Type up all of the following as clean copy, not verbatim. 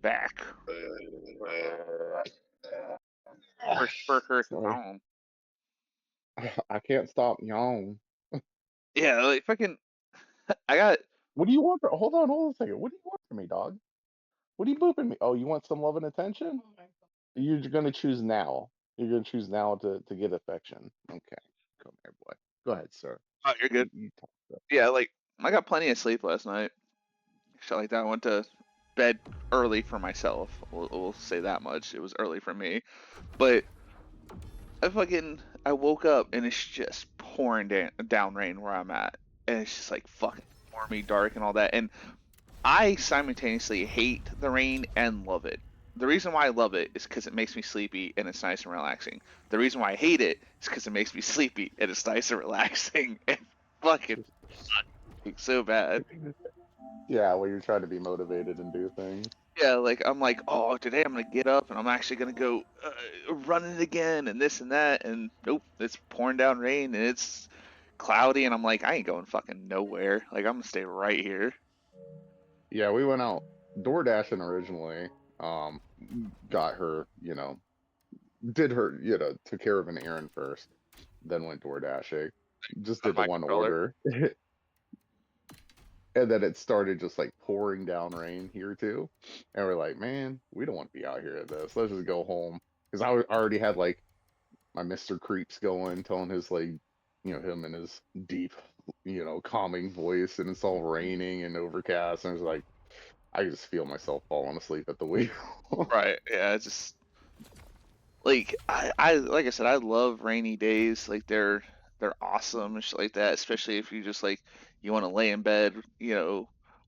back. First Berserker Sorry. Khazan. I can't stop yawning. Yeah, like fucking. I got. What do you want? Hold on a second. What do you want from me, dog? What are you booping me? Oh, you want some love and attention? You're gonna choose now. You're gonna choose now to get affection. Okay, come here, boy. Go ahead, sir. Oh, you're good. You talk. Yeah, like I got plenty of sleep last night. Shit like that. I went to bed early for myself. We'll say that much. It was early for me, but I woke up and it's just pouring down rain where I'm at, and it's just like fucking stormy, dark, and all that. And I simultaneously hate the rain and love it. The reason why I love it is because it makes me sleepy and it's nice and relaxing. The reason why I hate it is because it makes me sleepy and it's nice and relaxing. And fucking so bad. Yeah, well, you're trying to be motivated and do things. Yeah, like I'm like, oh, today I'm gonna get up and I'm actually gonna go running again and this and that, and nope, it's pouring down rain and it's cloudy, and I'm like, I ain't going fucking nowhere. Like I'm gonna stay right here. Yeah, we went out door dashing originally. Um, got her, did her, took care of an errand first, then went door dashing. Just On did the my one controller. order. And then it started just like pouring down rain here too. And we're like, man, we don't want to be out here at this. Let's just go home. Because already had like my Mr. Creeps going, telling his like, him and his deep, calming voice, and it's all raining and overcast. And it's like, I just feel myself falling asleep at the wheel. Right. Yeah. It's just like I like I said, I love rainy days. Like they're awesome and shit like that. Especially if you just like you want to lay in bed,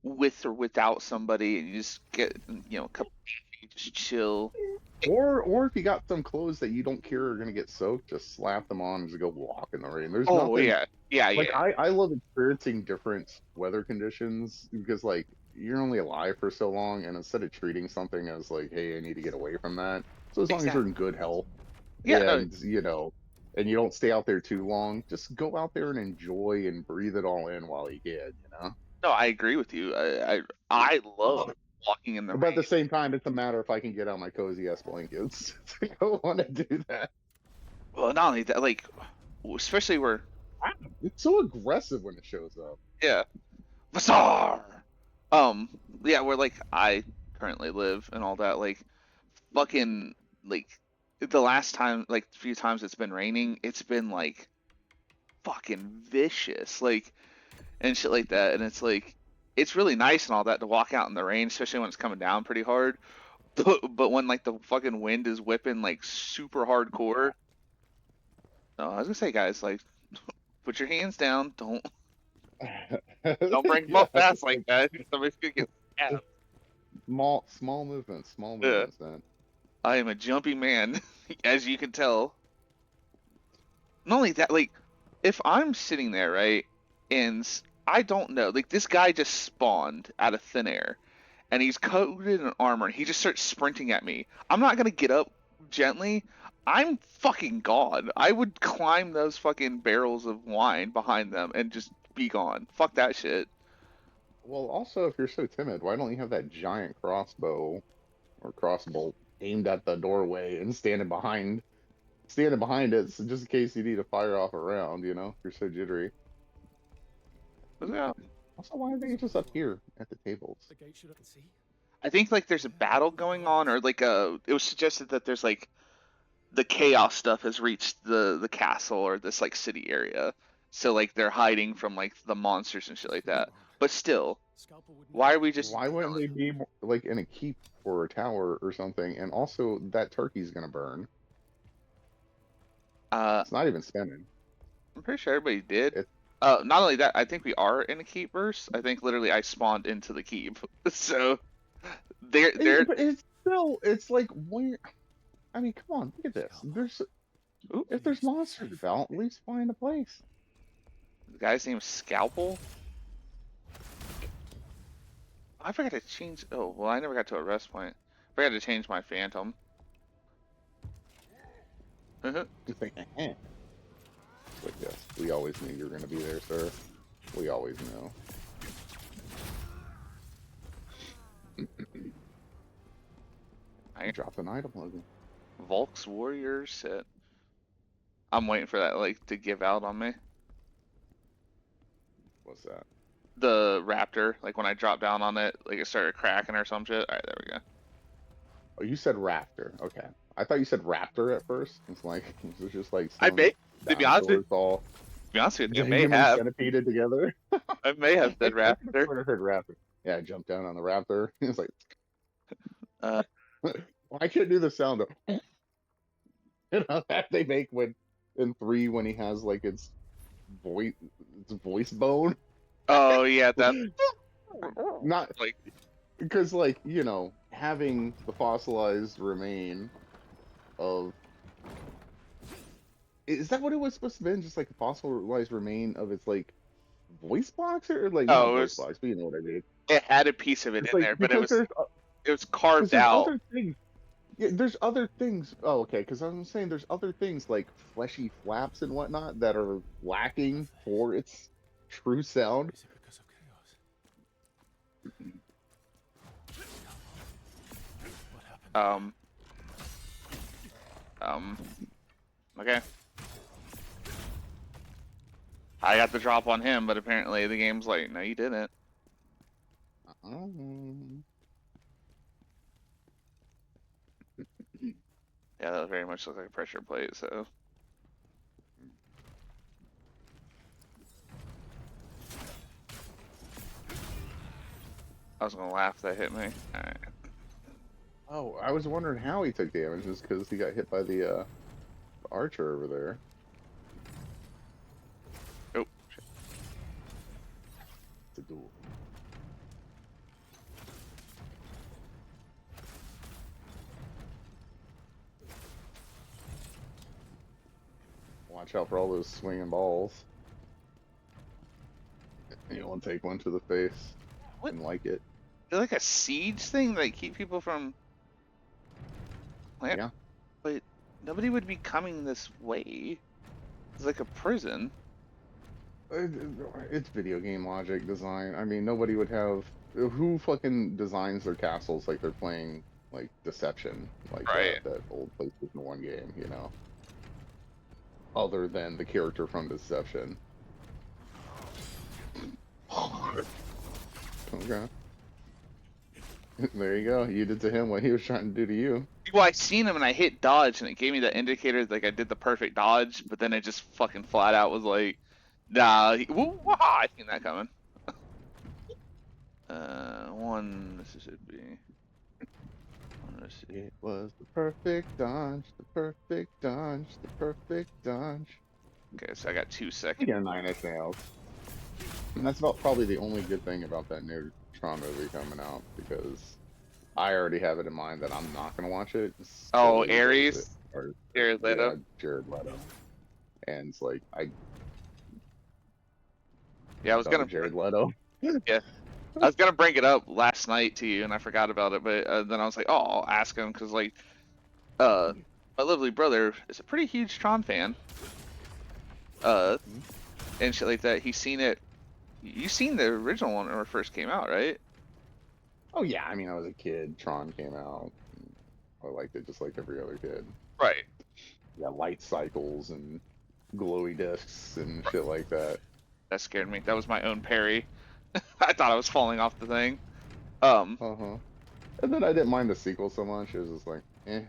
with or without somebody, and you just get a cup of coffee, just chill. Or if you got some clothes that you don't care are gonna get soaked, just slap them on and just go walk in the rain. There's Oh nothing yeah, yeah, like yeah. I love experiencing different weather conditions because like you're only alive for so long, and instead of treating something as like, hey, I need to get away from that. So as long as you're Exactly. in good health Yeah, no, and you don't stay out there too long, just go out there and enjoy and breathe it all in while you can. no, I agree with you. I love walking in the But at the rain. same time, it's a matter if I can get out my cozy ass blankets to go want to do that. Well, not only that, like especially where It's so aggressive when it shows up. yeah, Bazaar. Um, yeah, where like I currently live and all that, like fucking like the last time, like few times it's been raining, it's been like fucking vicious, like and shit like that, and it's like it's really nice and all that to walk out in the rain, especially when it's coming down pretty hard. But when like the fucking wind is whipping like super hardcore, no, I was gonna say, guys, like put your hands down. Don't bring them Yeah, up fast just like like that. Somebody's gonna get stabbed. small movements, man. I am a jumpy man, as you can tell. Not only that, like, if I'm sitting there, right, and I don't know, like, this guy just spawned out of thin air, and he's coated in armor, and he just starts sprinting at me. I'm not gonna get up gently. I'm fucking gone. I would climb those fucking barrels of wine behind them and just be gone. Fuck that shit. Well, also, if you're so timid, why don't you have that giant crossbow or crossbolt aimed at the doorway and standing behind it, so just in case you need to fire off a round, if you're so jittery. But yeah, Also, why are they just up here at the tables? I think like there's a battle going on, or like it was suggested that there's like the chaos stuff has reached the castle or this like city area, so like they're hiding from like the monsters and shit like that. But still, why are we just Why wouldn't they be like in a keep or a tower or something? And also, that turkey's gonna burn. uh It's not even spinning. I'm pretty sure everybody did. It, Not only that, I think we are in a keep verse. I think literally I spawned into the keep. So they're but it's like where. I mean, come on, look at this. ooh, If there's monsters about, at least find a place. the guy's name is Scalpel. I forgot to change. Oh well, I never got to a rest point. I forgot to change my phantom. Just like, like yes, we always knew you were gonna be there, sir. We always knew. You dropped an item, Logan. Volk's Warrior set. I'm waiting for that like to give out on me. What's that? The raptor, like when I dropped down on it, like it started cracking or some shit. All right, there we go. Oh, you said raptor. Okay. I thought you said raptor at first. It's like it's just like I some may, to dinosaurs all be honest with you, human centipeded together. I may have said I could have raptor. sworn I heard raptor. Yeah, I jumped down on the raptor. It's like, Uh, well, I can't do the sound of that they make when in 3 when he has like voice its voice bone. oh yeah, that Not like because like having the fossilized remain of is that what it was supposed to be? Just like a fossilized remain of its like voice box or like not oh, voice box, but you know what I mean. it had a piece of it It's in like there, but because it was carved there's out. other things. Yeah, there's other things. Oh, okay. Because I'm saying there's other things like fleshy flaps and whatnot that are lacking for its true sound. Is it because of chaos? What happened? Okay. I got the drop on him, but apparently the game's like, no, you didn't. Yeah, that very much looks like a pressure plate, so. I was gonna laugh that hit me. Alright. Oh, I was wondering how he took damage, just because he got hit by the archer over there. Oh, shit. It's a duel. Watch out for all those swinging balls. You don't want to take one to the face. What? And like it. Is it like a siege thing that keep people from. Yeah. But nobody would be coming this way. It's like a prison. It's video game logic design. I mean, nobody would have. Who fucking designs their castles like they're playing like Deception, like Right. that old PlayStation 1 game, Other than the character from Deception. Okay. There you go. You did to him what he was trying to do to you. Well, I seen him and I hit dodge and it gave me the indicator like I did the perfect dodge, but then it just fucking flat out was like, nah, I seen that coming. One Mississippi. One Mississippi. It was the perfect dodge, the perfect dodge, the perfect dodge. Okay, so I got 2 You seconds. get a 9 nails. And that's about probably the only good thing about that new Tron movie coming out, because I already have it in mind that I'm not gonna watch it. Oh, Solely Ares? because Jared Leto? Yeah, Jared Leto. And it's like Yeah, I was gonna. Jared Leto. Yeah, I was gonna bring it up last night to you, and I forgot about it. But then I was like, oh, I'll ask him because like, my lovely brother is a pretty huge Tron fan. And shit like that. He's seen it. You seen the original one when it first came out, right? Oh yeah, I mean I was a kid. Tron came out. I liked it just like every other kid. Right. Yeah, light cycles and glowy discs and shit like that. That scared me. That was my own parry. I thought I was falling off the thing. And then I didn't mind the sequel so much. It was just like, eh.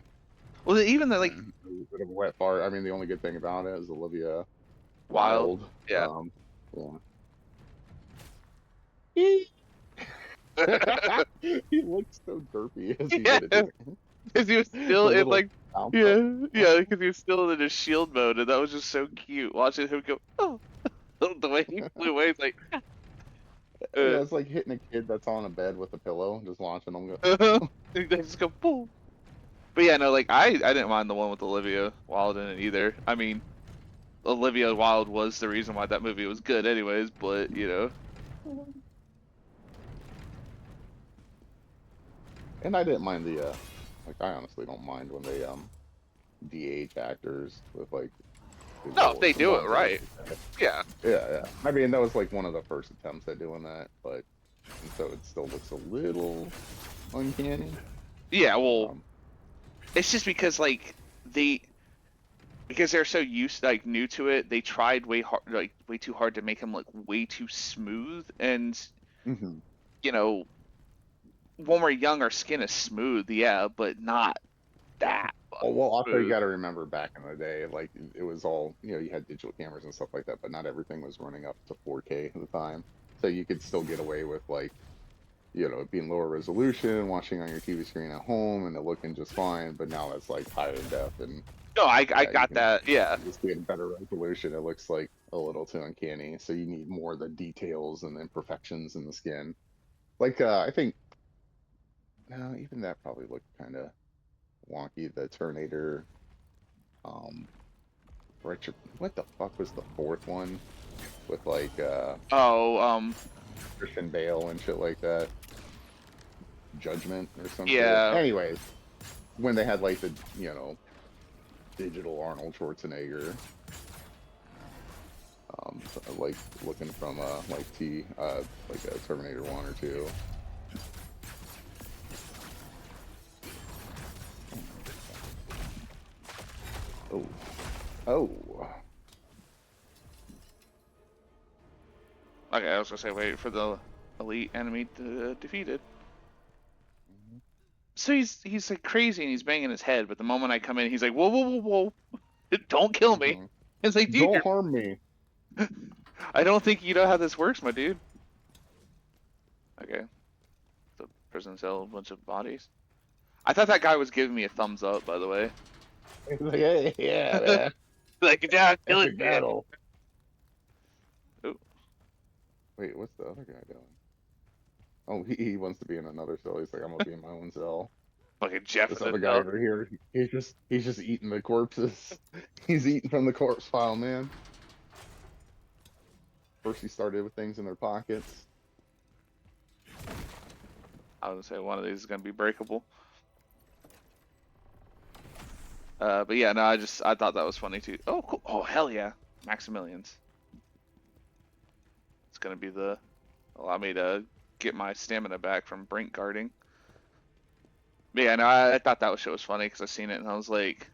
Well, even the like A bit of a wet fart. I mean, the only good thing about it is Olivia Wilde. Yeah. He looked so derpy as he Yeah. did it. Because he was still The in little like, alpha. yeah, because he was still in his shield mode, and that was just so cute. Watching him go, oh, the way he flew away, it's like, Yeah, it's like hitting a kid that's on a bed with a pillow, just watching them go. they just go boom. But yeah, no, like I didn't mind the one with Olivia Wilde in it either. I mean, Olivia Wilde was the reason why that movie was good, anyways. But And I didn't mind the like I honestly don't mind when they de-age actors with like no, if they do it ones right, yeah. yeah. I mean that was like one of the first attempts at doing that, but and so it still looks a little uncanny. Yeah, well, It's just because like they because they're so used like new to it, they tried way too hard to make him look way too smooth. And Hmm. you know, when we're young, our skin is smooth, yeah, but not that Oh, fucking well, also you smooth. got to remember back in the day, like it was all, you had digital cameras and stuff like that, but not everything was running up to 4K at the time. So you could still get away with like, it being lower resolution, watching on your TV screen at home and it looking just fine. But now it's like higher def and No, I yeah, you got can that. Yeah. just get better resolution. It looks like a little too uncanny. So you need more of the details and imperfections in the skin. Like I think no, even that probably looked kind of wonky. The Terminator, um, Richard, what the fuck was the fourth one with like Oh, Christian Bale and shit like that? Judgment or some shit. yeah. Anyways, when they had like the digital Arnold Schwarzenegger, like looking from like a Terminator 1 or 2. Oh, oh, Okay, I was gonna say wait for the elite enemy to defeated. So he's like crazy and he's banging his head, but the moment I come in, he's like, whoa, whoa, whoa, whoa, don't kill me. hmm. It's like, dude, Don't harm me. I don't think you know how this works, my dude. Okay, the prison cell, a bunch of bodies. I thought that guy was giving me a thumbs up, by the way. It's like, hey, yeah, man, Like, yeah, kill it, epic man. battle. Ooh, Wait, what's the other guy doing? Oh, he wants to be in another cell. He's like, I'm gonna be in my own cell. fucking Jeff This in the other guy cell. over here, he's just eating the corpses. He's eating from the corpse pile, man. First, he started with things in their pockets. I was gonna say one of these is gonna be breakable. But yeah, no, I thought that was funny too. Oh, cool. Oh, hell yeah, Maximilians. It's gonna be the allow me to get my stamina back from brink guarding. But yeah, no, I thought that shit was funny because I seen it and I was like,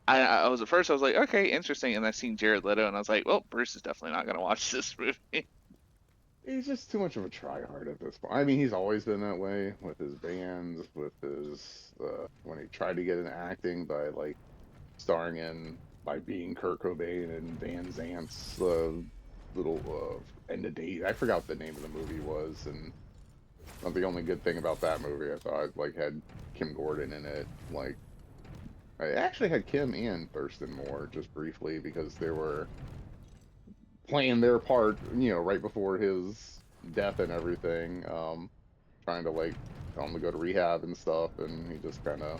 I was at first I was like, okay, interesting, and I seen Jared Leto and I was like, well, Bruce is definitely not gonna watch this movie. He's just too much of a tryhard at this point. I mean, he's always been that way with his bands, with his when he tried to get into acting by like starring in by being Kurt Cobain and Van Zant's little end of date. I forgot what the name of the movie was, and the only good thing about that movie I thought like had Kim Gordon in it. Like I actually had Kim and Thurston Moore just briefly because they were playing their part, right before his death and everything, trying to like tell him to go to rehab and stuff, and he just kind of,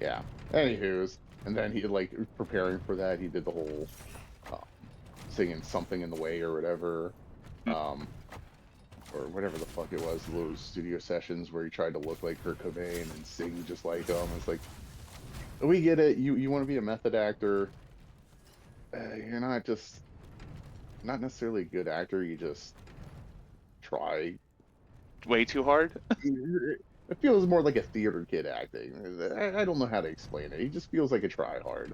yeah. Anywho's, and then he like preparing for that, he did the whole um, singing something in the way or whatever, um, or whatever the fuck it was, those studio sessions where he tried to look like Kurt Cobain and sing just like him. It's like, we get it. You want to be a method actor. You're not necessarily a good actor. You just try. Way too hard. It feels more like a theater kid acting. I don't know how to explain it. He just feels like a try hard.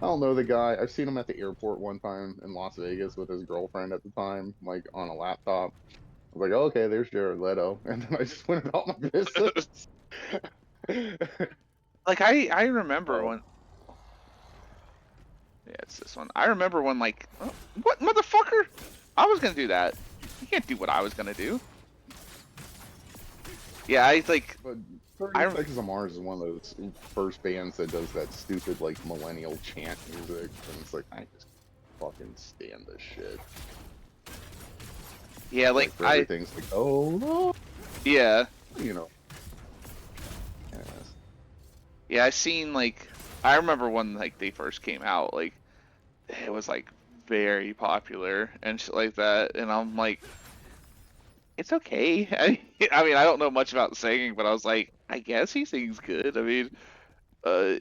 I don't know the guy. I've seen him at the airport one time in Las Vegas with his girlfriend at the time, like on a laptop. I was like, oh, okay, there's Jared Leto, and then I just went about my business. Like I remember Oh, when. Yeah, it's this one. I remember when like, oh, what motherfucker? I was gonna do that. You can't do what I was gonna do. Yeah, I like. but 30 I Seconds of Mars is one of those first bands that does that stupid like millennial chant music, and it's like I just fucking stand this shit. yeah, like Like where everything's like, oh no, yeah. you know. Yes. Yeah, I seen like I remember when like they first came out, like it was like very popular and shit like that, and I'm like, it's okay. I mean, I don't know much about singing, but I was like, I guess he sings good. I mean, uh,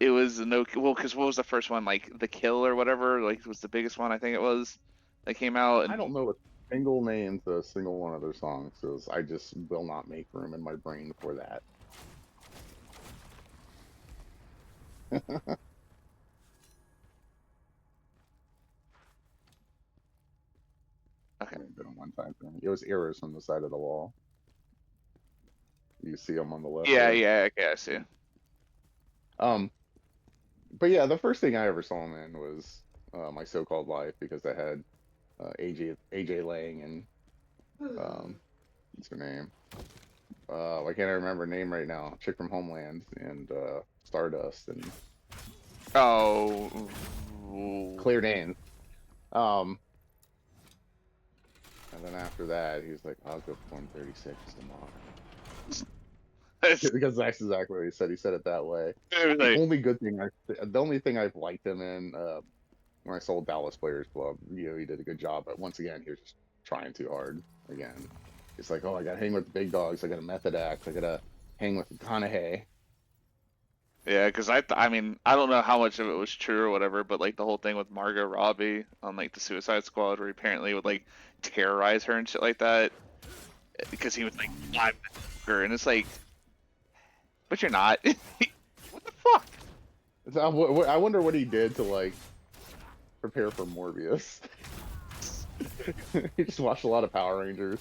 it was no well, because what was the first one? Like The Kill or whatever, like was the biggest one I think it was that came out, I and don't know a single name to a single one of their songs because I just will not make room in my brain for that. Okay. Been a one-time thing. It was errors from the side of the wall. You see them on the left Yeah, there. yeah, okay, I see. But yeah, the first thing I ever saw him in was My So-Called Life, because I had AJ Lang and what's her name? I can't remember her name right now. Chick from Homeland and Stardust and Oh. Claire Danes. And then after that, he was like, "I'll go form 36 tomorrow." Because that's exactly what he said. He said it that way. The only good thing, the only thing I've liked him in, when I sold Dallas Players Club, he did a good job. But once again, he was just trying too hard. Again, it's like, oh, I gotta hang with the big dogs. I gotta method act. I gotta hang with McConaughey. Yeah, because I mean, I don't know how much of it was true or whatever, but like the whole thing with Margot Robbie on like the Suicide Squad, where he apparently would like terrorize her and shit like that, because he was like 5 minutes younger, and it's like, but you're not. What the fuck? I wonder what he did to like prepare for Morbius. He just watched a lot of Power Rangers.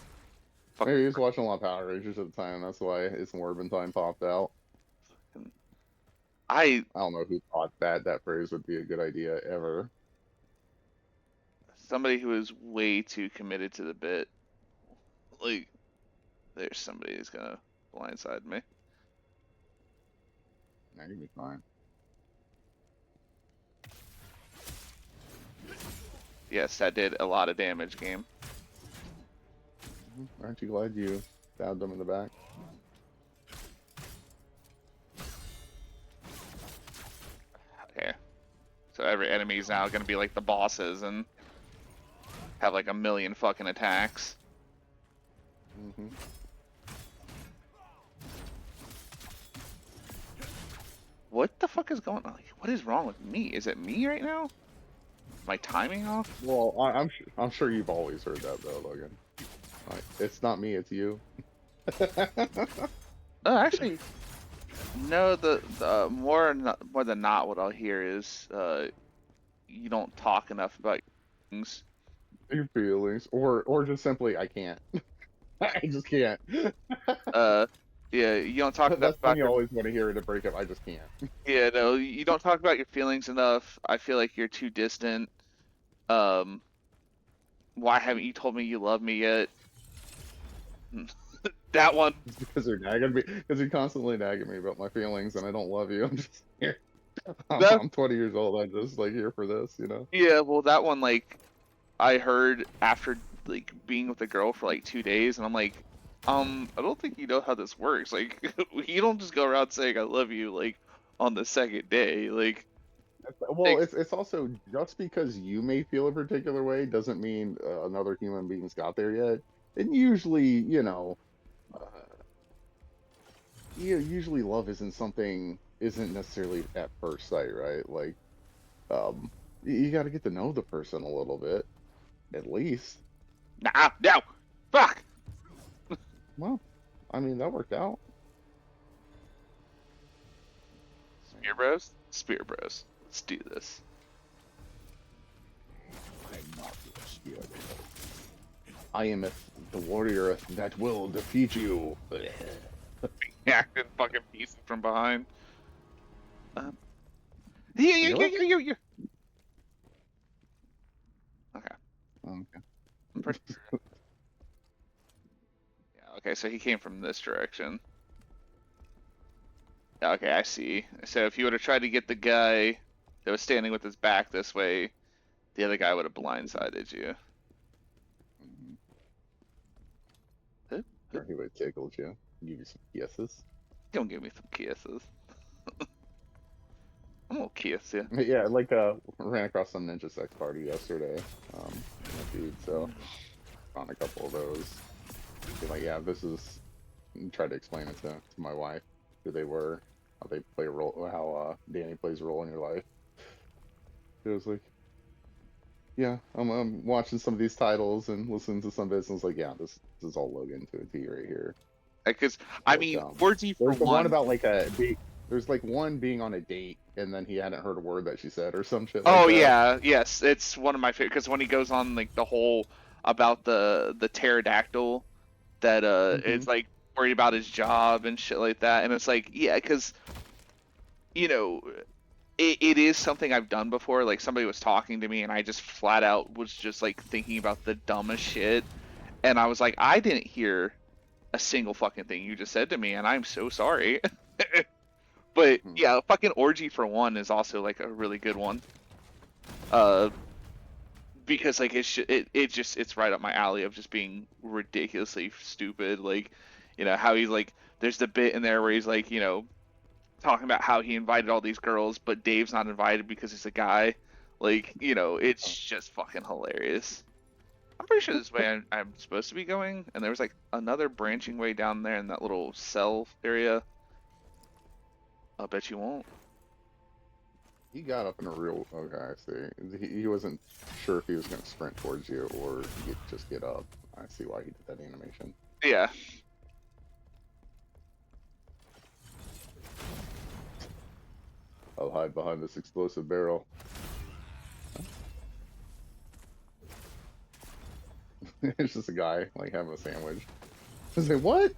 Fuck. Maybe he was watching a lot of Power Rangers at the time. That's why his Morbin time popped out. I don't know who thought that phrase would be a good idea ever. Somebody who is way too committed to the bit. Like, there's somebody who's gonna blindside me. Nah, you'll be fine. Yes, that did a lot of damage, game. Aren't you glad you stabbed them in the back? Okay. So every enemy is now gonna be like the bosses and have like a million fucking attacks. Mm-hmm. What the fuck is going on? What is wrong with me? Is it me right now? Is my timing off? Well, I'm sure you've always heard that though, Logan. Like, it's not me, it's you. Oh, actually, no. The more than not, what I'll hear is you don't talk enough about things. Your feelings, or just simply I can't. I just can't. Yeah, you don't talk enough That's about when you always want to hear it a breakup. I just can't. Yeah, no, you don't talk about your feelings enough. I feel like you're too distant. Why haven't you told me you love me yet? That one. It's because you're nagging me. Because you're constantly nagging me about my feelings, and I don't love you. I'm just here. I'm 20 years old. I'm just like here for this, you know. Yeah, well, that one, like, I heard after like being with a girl for like 2 days, and I'm like, I don't think you know how this works. Like, you don't just go around saying I love you like on the second day. Like, Well, it's also just because you may feel a particular way doesn't mean another human being's got there yet. And usually, uh, usually love isn't necessarily at first sight, right? Like, you got to get to know the person a little bit, at least. nah, no, fuck. Well, I mean, that worked out. Spear bros, spear bros. Let's do this. I'm not your spirit. I am the warrior that will defeat you. Acting fucking pieces from behind. You. Okay. Okay. I'm pretty sure. Yeah, okay, so he came from this direction. Yeah, okay, I see. So if you would have tried to get the guy that was standing with his back this way, the other guy would have blindsided you. Or he would have tickled you. Give you some kisses. Don't give me some kisses. I'm gonna kiss you. Yeah, like ran across some ninja sex party yesterday. Dude, so found a couple of those. Be like, yeah, this is. Tried to explain it to my wife who they were, how they play a role, how Danny plays a role in your life. It was like, yeah, I'm watching some of these titles and listening to some bits, and it's like, yeah, this is all Logan to a T right here. Because I mean, words you for there's the one about like There's like one being on a date, and then he hadn't heard a word that she said, or some shit like Oh that. yeah, yes, it's one of my favorite because when he goes on like the whole about the pterodactyl that Hmm. is like worried about his job and shit like that, and it's like yeah, because you know it is something I've done before. Like somebody was talking to me and I just flat out was just like thinking about the dumbest shit, and I was like, I didn't hear a single fucking thing you just said to me, and I'm so sorry. But Hmm. yeah, fucking orgy for one is also like a really good one. Uh, because like it just it's right up my alley of just being ridiculously stupid. Like, how he's like, there's the bit in there where he's like, talking about how he invited all these girls, but Dave's not invited because he's a guy. Like, it's just fucking hilarious. I'm pretty sure this way I'm supposed to be going, and there was like another branching way down there in that little cell area. I'll bet you won't. He got up in a real. Okay, I see. He wasn't sure if he was going to sprint towards you or just get up. I see why he did that animation. Yeah. I'll hide behind this explosive barrel. It's just a guy like having a sandwich. I say, what?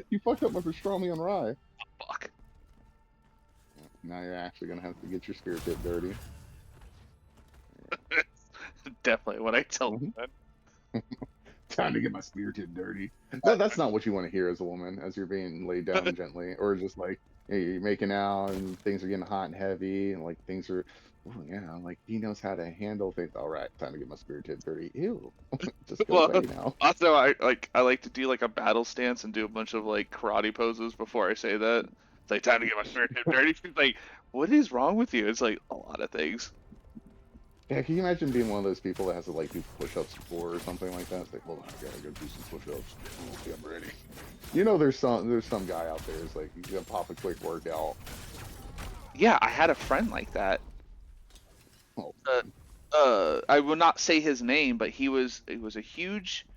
You fucked up my pastrami on rye. Fuck. Now you're actually gonna have to get your spear tip dirty. Definitely what I tell Mhm. them. Time to get my spear tip dirty. No, that's not what you want to hear as a woman, as you're being laid down gently, or just like you're making out and things are getting hot and heavy, and like things are, oh yeah, like he knows how to handle things. All right, time to get my spear tip dirty. Ew, just go Well, away now. also I like to do like a battle stance and do a bunch of like karate poses before I say that. It's like time to get my spirit tip dirty. She's like, what is wrong with you? It's like a lot of things. Yeah, can you imagine being one of those people that has to like do push-ups before or something like that? It's like, hold on, I gotta go do some push-ups. Okay, I'm ready. There's some guy out there who's like, you gotta pop a quick workout. Yeah, I had a friend like that. Oh Uh, man, I will not say his name, but he was a huge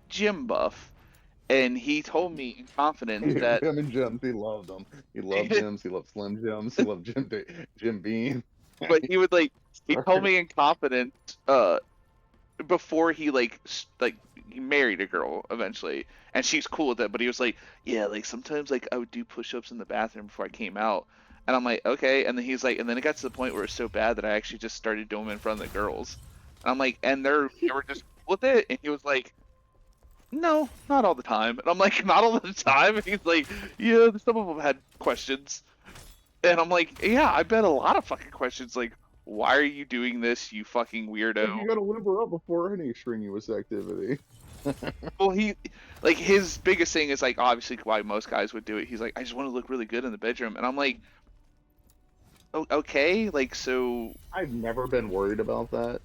gym buff, and he told me in confidence that him and Jims, he loved them. He loved Jims. He loved Slim Jims. He loved Jim Beam. but he would like he told Sorry. me in confidence before he like he married a girl eventually and she's cool with it, but he was like, yeah, like sometimes like I would do push-ups in the bathroom before I came out, and I'm like, okay. And then he's like, and then it got to the point where it's so bad that I actually just started doing them in front of the girls, and I'm like, and they were just cool with it, and he was like, no, not all the time. And I'm like, not all the time. And he's like, yeah, some of them had questions. And I'm like, yeah, I bet a lot of fucking questions. Like, why are you doing this, you fucking Like weirdo? you gotta liver up before any strenuous activity. Well, like, his biggest thing is, like, obviously why most guys would do it. He's like, I just want to look really good in the bedroom. And I'm like, oh, okay, like, so, I've never been worried about that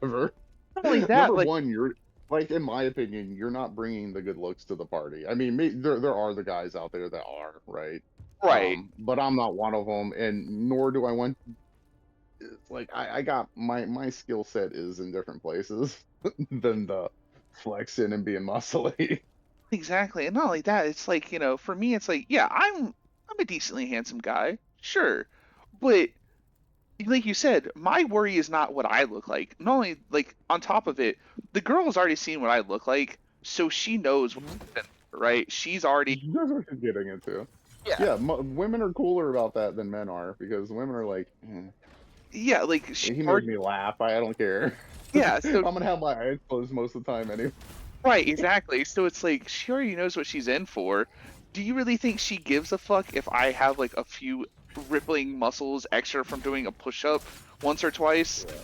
ever. not only that, Number like, one, you're like, in my opinion, you're not bringing the good looks to the party. I mean, there are the guys out there that are, right? right, But I'm not one of them, and nor do I want. It's like I got my skill set is in different places than the flexing and being muscly. exactly. And not only that, it's like, for me, it's like, yeah, I'm a decently handsome guy, sure. But like you said, my worry is not what I look like. Not only like on top of it, the girl has already seen what I look like, so she knows what she's in for, right? She's already That's what you're getting into. yeah, Yeah, women are cooler about that than men are because women are like, yeah, like she he made already me laugh. I don't care. yeah, I'm so gonna have my eyes closed most of the time anyway. right, exactly. So it's like she already knows what she's in for. Do you really think she gives a fuck if I have like a few rippling muscles extra from doing a push up once or twice Yeah.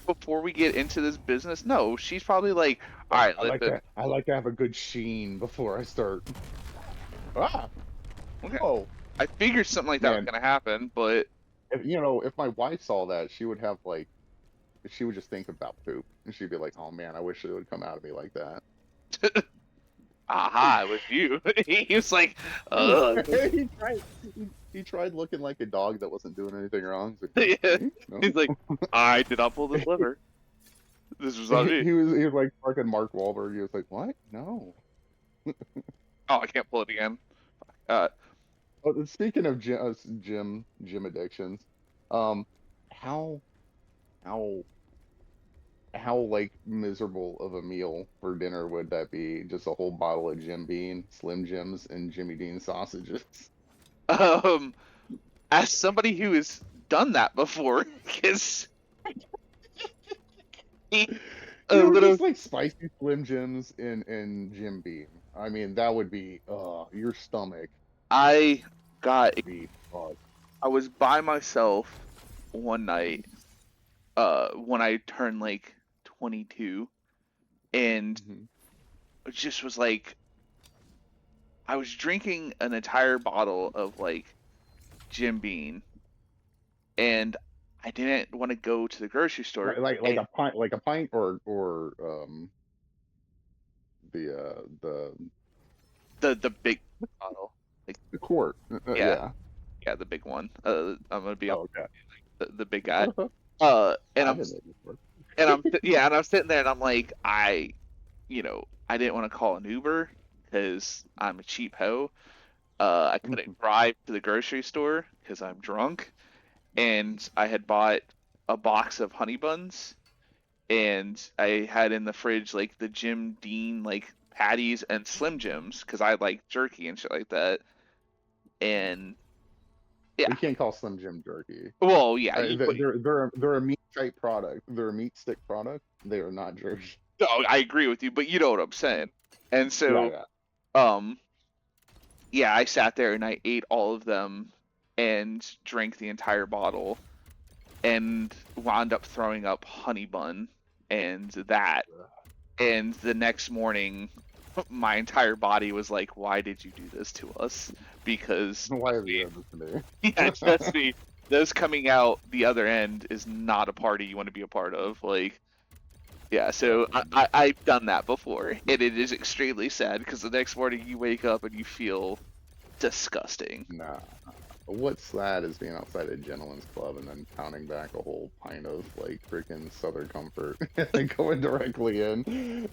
before we get into this business? No, she's probably like, all right, I like listen, that. I like to have a good sheen before I start. Ah, okay. oh I figured something like that was man, gonna happen, but if my wife saw that, she would have like, she would just think about poop, and she'd be like, "Oh man, I wish it would come out of me like that." aha, it was you. He was like, ugh. he tried. He tried looking like a dog that wasn't doing anything wrong. He's like, Yeah. "Me? No." He's like, I did not pull this lever. This was on he, me. he was like fucking Mark Wahlberg. He was like, "What? No." Oh, I can't pull it again. Uh, Oh, speaking of gym addictions, um, how how how like miserable of a meal for dinner would that be? Just a whole bottle of Jim Beam, Slim Jims, and Jimmy Dean sausages. Um, as somebody who has done that before, because a little, Just like spicy Slim Jims and Jim Beam. I mean, that would be your stomach I got, would be fucked. I was by myself one night, when I turned like 22, and Mhm. it just was like, I was drinking an entire bottle of like Jim Beam, and I didn't want to go to the grocery store. Like And a pint or the the big bottle, like, the quart. yeah, Yeah. yeah, the big one. I'm gonna be Oh, okay. the big guy. And I I'm didn't know before. yeah, and I'm sitting there and I'm like, I didn't want to call an Uber because I'm a cheap hoe. I couldn't drive to the grocery store because I'm drunk, and I had bought a box of honey buns, and I had in the fridge like the Jim Dean like patties and Slim Jims because I like jerky and shit like that. And We yeah, can't call Slim Jim jerky. well, yeah, They're a meat type product. They're a meat stick product. They are not jerky. no, I agree with you, but you know what I'm saying. And Yeah, so, yeah. um, yeah, I sat there and I ate all of them and drank the entire bottle and wound up throwing up honey bun and that. And the next morning, my entire body was like, "Why did you do this to us?" Because Why have you done this yeah, to me? trust me, those coming out the other end is not a party you want to be a part of. Like, yeah, so Oh, I've done that before, and it is extremely sad because the next morning you wake up and you feel disgusting. nah. What's sad is being outside a gentleman's club and then pounding back a whole pint of like freaking Southern Comfort and then going directly in.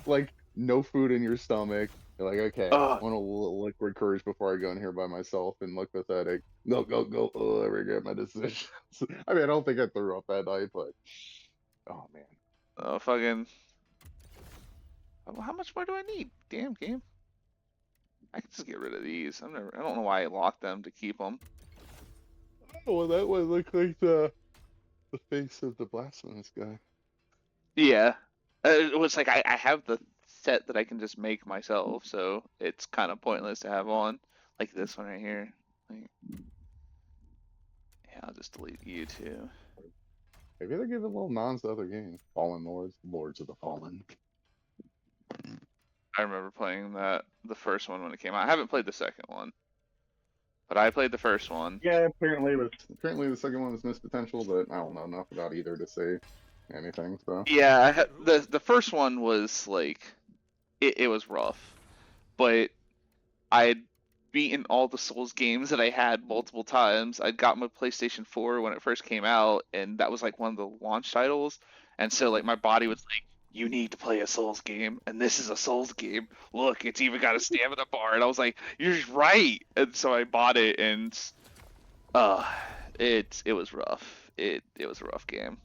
Like no food in your stomach. You're like, okay, I Oh, want a little liquid courage before I go in here by myself and look pathetic. Go, go, go. Oh, I regret my decisions. I mean, I don't think I threw up that night, but oh man. fucking. How much more do I need? Damn game. I can just get rid of these. I don't know why I locked them to keep them. Oh, well, that would look like the face of the blasphemous guy. Yeah, it was like I have the set that I can just make myself, so it's kind of pointless to have on, like this one right here. Like, yeah, I'll just delete you too. Maybe they give a little nods to other games. Fallen Lords, Lords of the Fallen. I remember playing the first one when it came out. I haven't played the second one, but I played the first one. Yeah, apparently the second one was missed potential, but I don't know enough about either to say anything. So Yeah, the first one was like it was rough, but I had beaten all the Souls games that I had multiple times. I got my PlayStation 4 when it first came out, and that was like one of the launch titles. And so like my body was like, "You need to play a Souls game, and this is a Souls game. Look, it's even got a stamina bar." And I was like, "You're right." And so I bought it, and uh, it was rough. It was a rough game.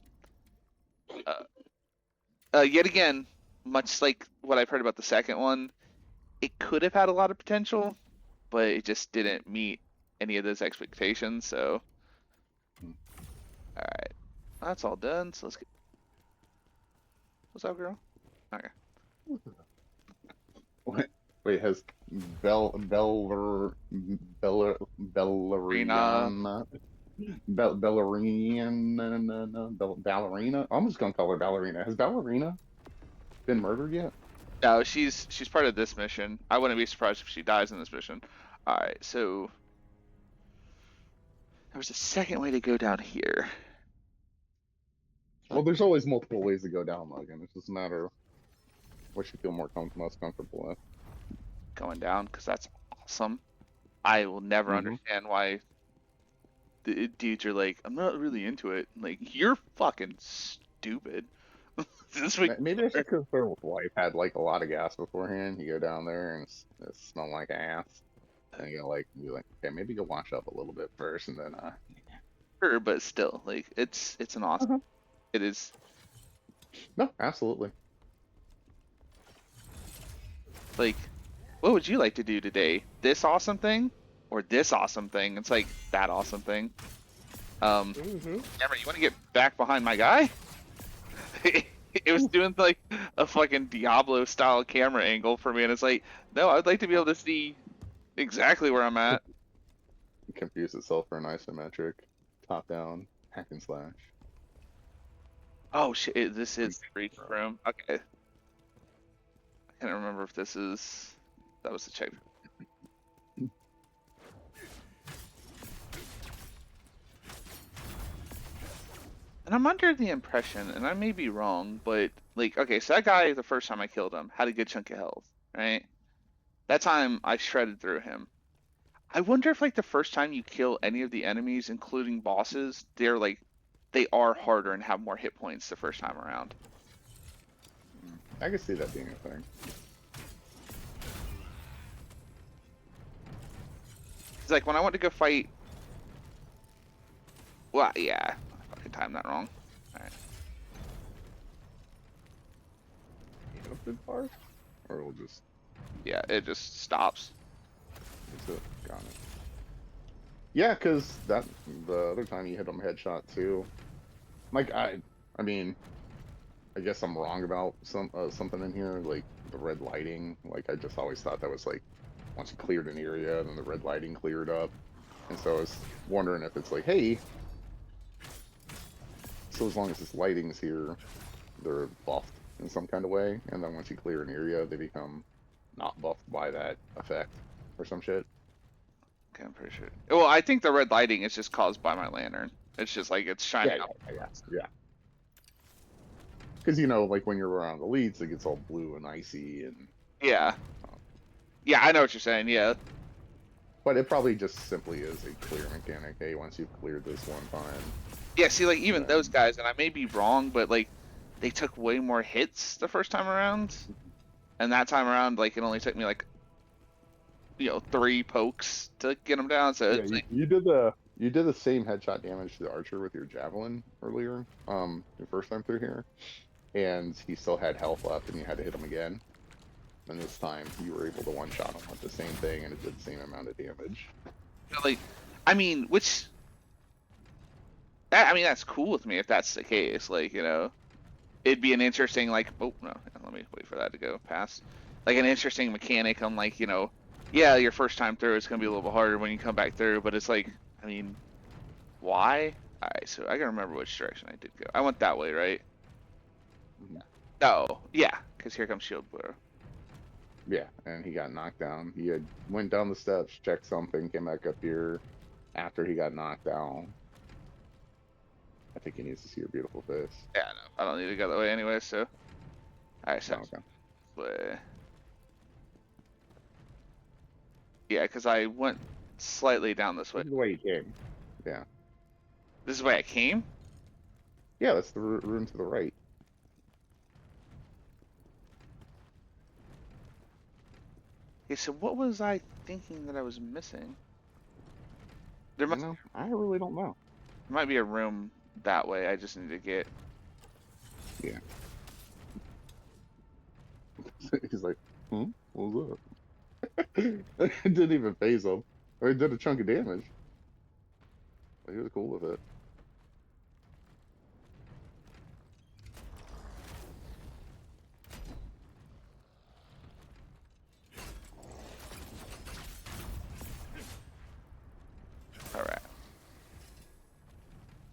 Uh, Yet again, much like what I've heard about the second one, it could have had a lot of potential, but it just didn't meet any of those expectations. So, all right, that's all done. So let's get. What's up, girl? Okay. wait, has Rena. Bellariana Ballerina? I'm just gonna call her Ballerina. Has Ballerina been murdered yet? No, she's part of this mission. I wouldn't be surprised if she dies in this mission. All right, so there was a second way to go down here. Well, there's always multiple ways to go down, Logan. It's just a matter of what you feel most comfortable with. Going down because that's awesome. I will never Hmm. understand why the dudes are like, I'm not really into it. Like, you're fucking stupid. This week. Maybe it's just because their wife had like a lot of gas beforehand. You go down there and it smell like ass. And you like be like, okay, maybe go wash up a little bit first, and then Sure, but still, like it's an awesome. Uh-huh. It is. No, absolutely. Like, what would you like to do today? This awesome thing, or this awesome thing? It's like that awesome thing. Mm-hmm. Cameron, you want to get back behind my guy? It was doing like a fucking Diablo style camera angle for me, and it's like, no, I'd like to be able to see exactly where I'm at. Confuse itself for an isometric top down hack and slash. Oh shit, this is the brief room. Okay. I can't remember if this is. That was the check. And I'm under the impression, and I may be wrong, but like, okay, so that guy, the first time I killed him, had a good chunk of health, right? That time I shredded through him. I wonder if like the first time you kill any of the enemies, including bosses, they're like, they are harder and have more hit points the first time around. I can see that being a thing. It's like when I went to go fight. Well, yeah, I fucking timed that wrong. All right. Good part, or we'll just Yeah, it just stops. that's it. Got it. Yeah, because that the other time you hit him headshot too. Like I mean, I guess I'm wrong about something in here, like the red lighting. Like I just always thought that was like once you cleared an area, then the red lighting cleared up, and so I was wondering if it's like, hey, so as long as this lighting's here, they're buffed in some kind of way, and then once you clear an area, they become not buffed by that effect or some shit. Okay, I'm pretty sure. Well, I think the red lighting is just caused by my lantern. It's just like it's shining Yeah, out. yeah. Because you know, like when you're around elites, it gets all blue and icy, and Yeah. Yeah, I know what you're saying. Yeah. but it probably just simply is a clear mechanic. Hey, once you've cleared this one time, Yeah, see, like even then those guys, and I may be wrong, but like they took way more hits the first time around, and that time around, like it only took me like 3 pokes to get them down. So yeah, it's like, you did the same headshot damage to the archer with your javelin earlier, the first time through here, and he still had health left, and you had to hit him again. And this time you were able to one shot him with the same thing, and it did the same amount of damage. like, I mean, I mean that's cool with me if that's the case. Like it'd be an interesting like. Oh no, let me wait for that to go past. Like an interesting mechanic on like yeah, your first time through it's gonna be a little bit harder when you come back through, but it's like, I mean, why? Alright, so I gotta remember which direction I did go. I went that way, right? Yeah. Oh, yeah, because here comes Shield Blower. Yeah, and he got knocked down. He had went down the steps, checked something, came back up here after he got knocked down. I think he needs to see your beautiful face. Yeah, no, I don't need to go that way anyway, so. Alright, so Oh, okay. way. Yeah, because I went slightly down this way. This is the way he came. Yeah. This is the way I came? Yeah, that's the room to the right. Okay, so what was I thinking that I was missing? There You know, I really don't know. might be a room that way. I just need to get. Yeah. He's like, what was that? It didn't even phase him. Or it did a chunk of damage. But he was cool with it. All right.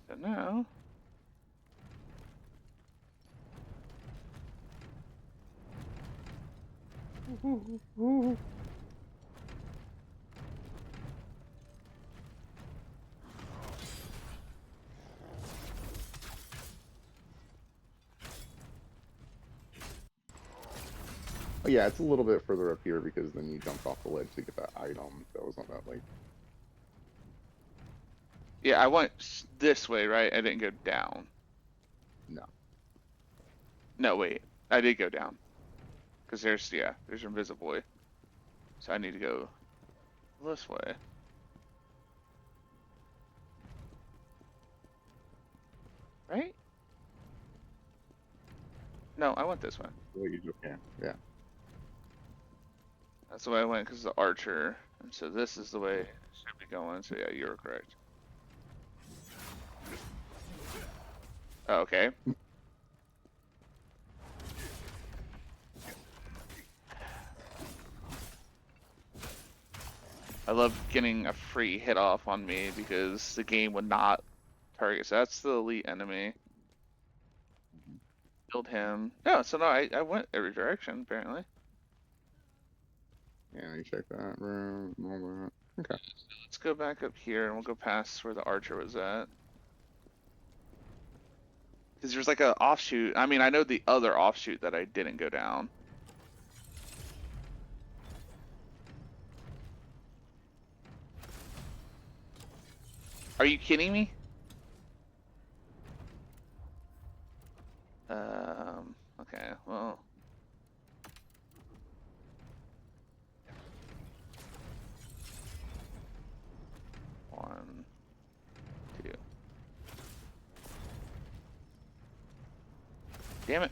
So now. Oh, yeah, it's a little bit further up here because then you jumped off the ledge to get that item that was on that like. Yeah, I went this way, right? I didn't go down. No. No, wait. I did go down. Because there's Invisible. So I need to go This way. Right? No, I went this way. Well, you just can. Yeah. That's the way I went because the archer. And so this is the way it should be going. So yeah, you're correct. Oh, okay. I love getting a free hit off on me because the game would not target. So that's the elite enemy. Killed him. No, so no, I went every direction apparently. Yeah, let me check that room. All that. Okay. Let's go back up here and we'll go past where the archer was at. Because there's like a offshoot. I mean, I know the other offshoot that I didn't go down. Are you kidding me? Okay, well. One, two. Damn it.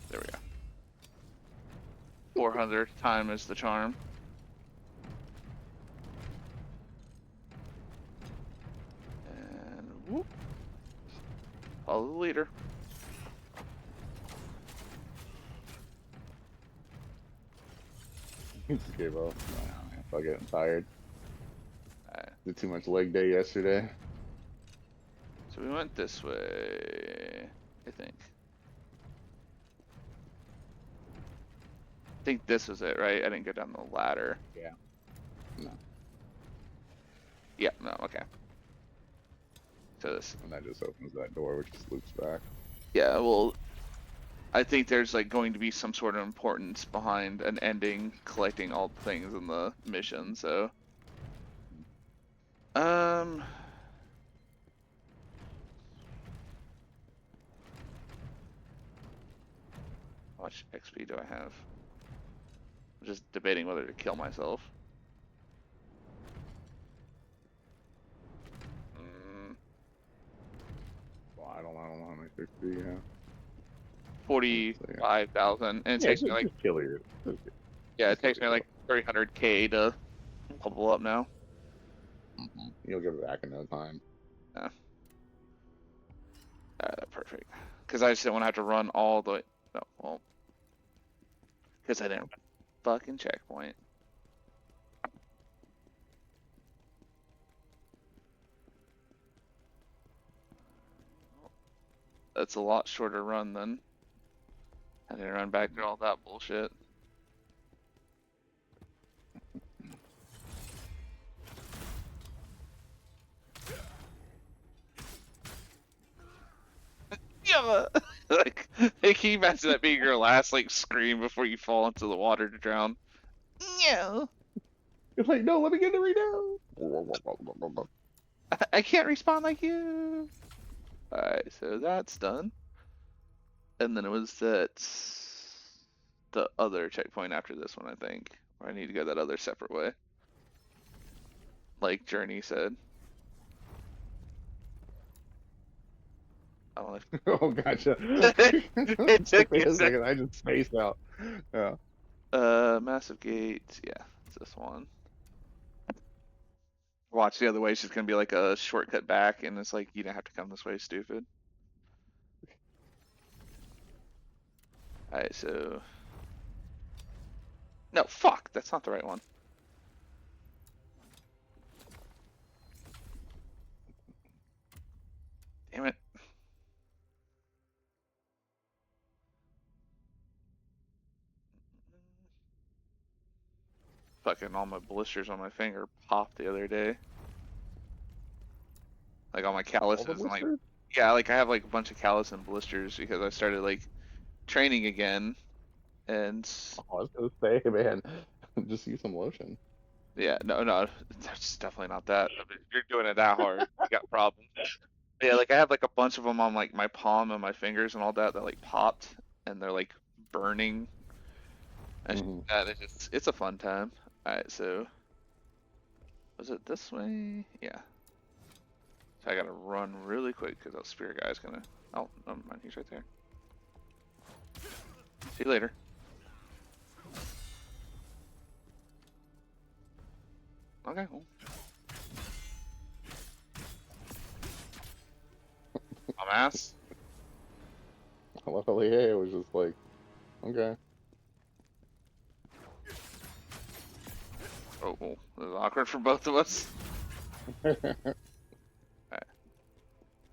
There we go. 400 time is the charm. And whoop. Follow the leader. He just gave up. I'm getting tired. Alright, Did too much leg day yesterday. so we went this way, I think. I think this was it, right? I didn't go down the ladder. Yeah. No. Yeah, no, okay. So this, And that just opens that door, which just loops back. yeah, well, I think there's like going to be some sort of importance behind an ending collecting all the things in the mission, so. How much XP do I have? I'm just debating whether to kill myself. Well, I don't know how many 60 you have. 45,000, and it Yeah, takes me just, like, just kill your. yeah, it takes me like 300k to level up now. You'll get it back in no time. Perfect. Because I just didn't want to have to run all the way. No, well, because I didn't fucking checkpoint. That's a lot shorter run than I didn't run back through all that bullshit. Yeah, like, hey, can you imagine that being your last like scream before you fall into the water to drown? No, It's like, no, let me get the readout. I can't respawn like you. Alright, so that's done. And then it was the other checkpoint after this one, I think, where I need to go that other separate way. Like Journey said. I don't know. Oh, gotcha. It took me Wait a a second. I just spaced out. Yeah. Massive Gate. Yeah, it's this one. Watch the other way. It's just gonna be like a shortcut back, and it's like you don't have to come this way, stupid. Alright, so. No, fuck! That's not the right one. Damn it. Fucking all my blisters on my finger popped the other day. Like all my calluses and like, yeah, like I have like a bunch of callus and blisters because I started like training again, and Oh, I was gonna say, man, just use some lotion. yeah, no, that's definitely not that. I mean, if you're doing it that hard, you got problems. But yeah, like I have like a bunch of them on like my palm and my fingers and all that like popped and they're like burning. And it's a fun time. Alright, so was it this way? Yeah. So I gotta run really quick because that spear guy's gonna. Oh, never mind, he's right there. See you later. Okay, cool. Dumbass. Luckily, hey, it was just like, okay. Oh, this is awkward for both of us.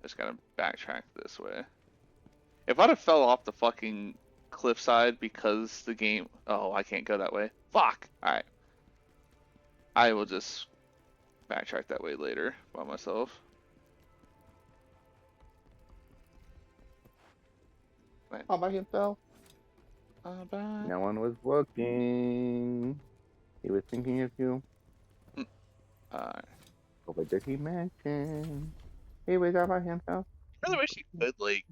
Just gotta backtrack this way. If I'd have fell off the fucking cliffside because the game... Oh, I can't go that way. Fuck! Alright. I will just backtrack that way later by myself. How about himself? Bye. No one was looking. He was thinking of you. Alright. What did he mention? He was all by himself. I really wish you could, like,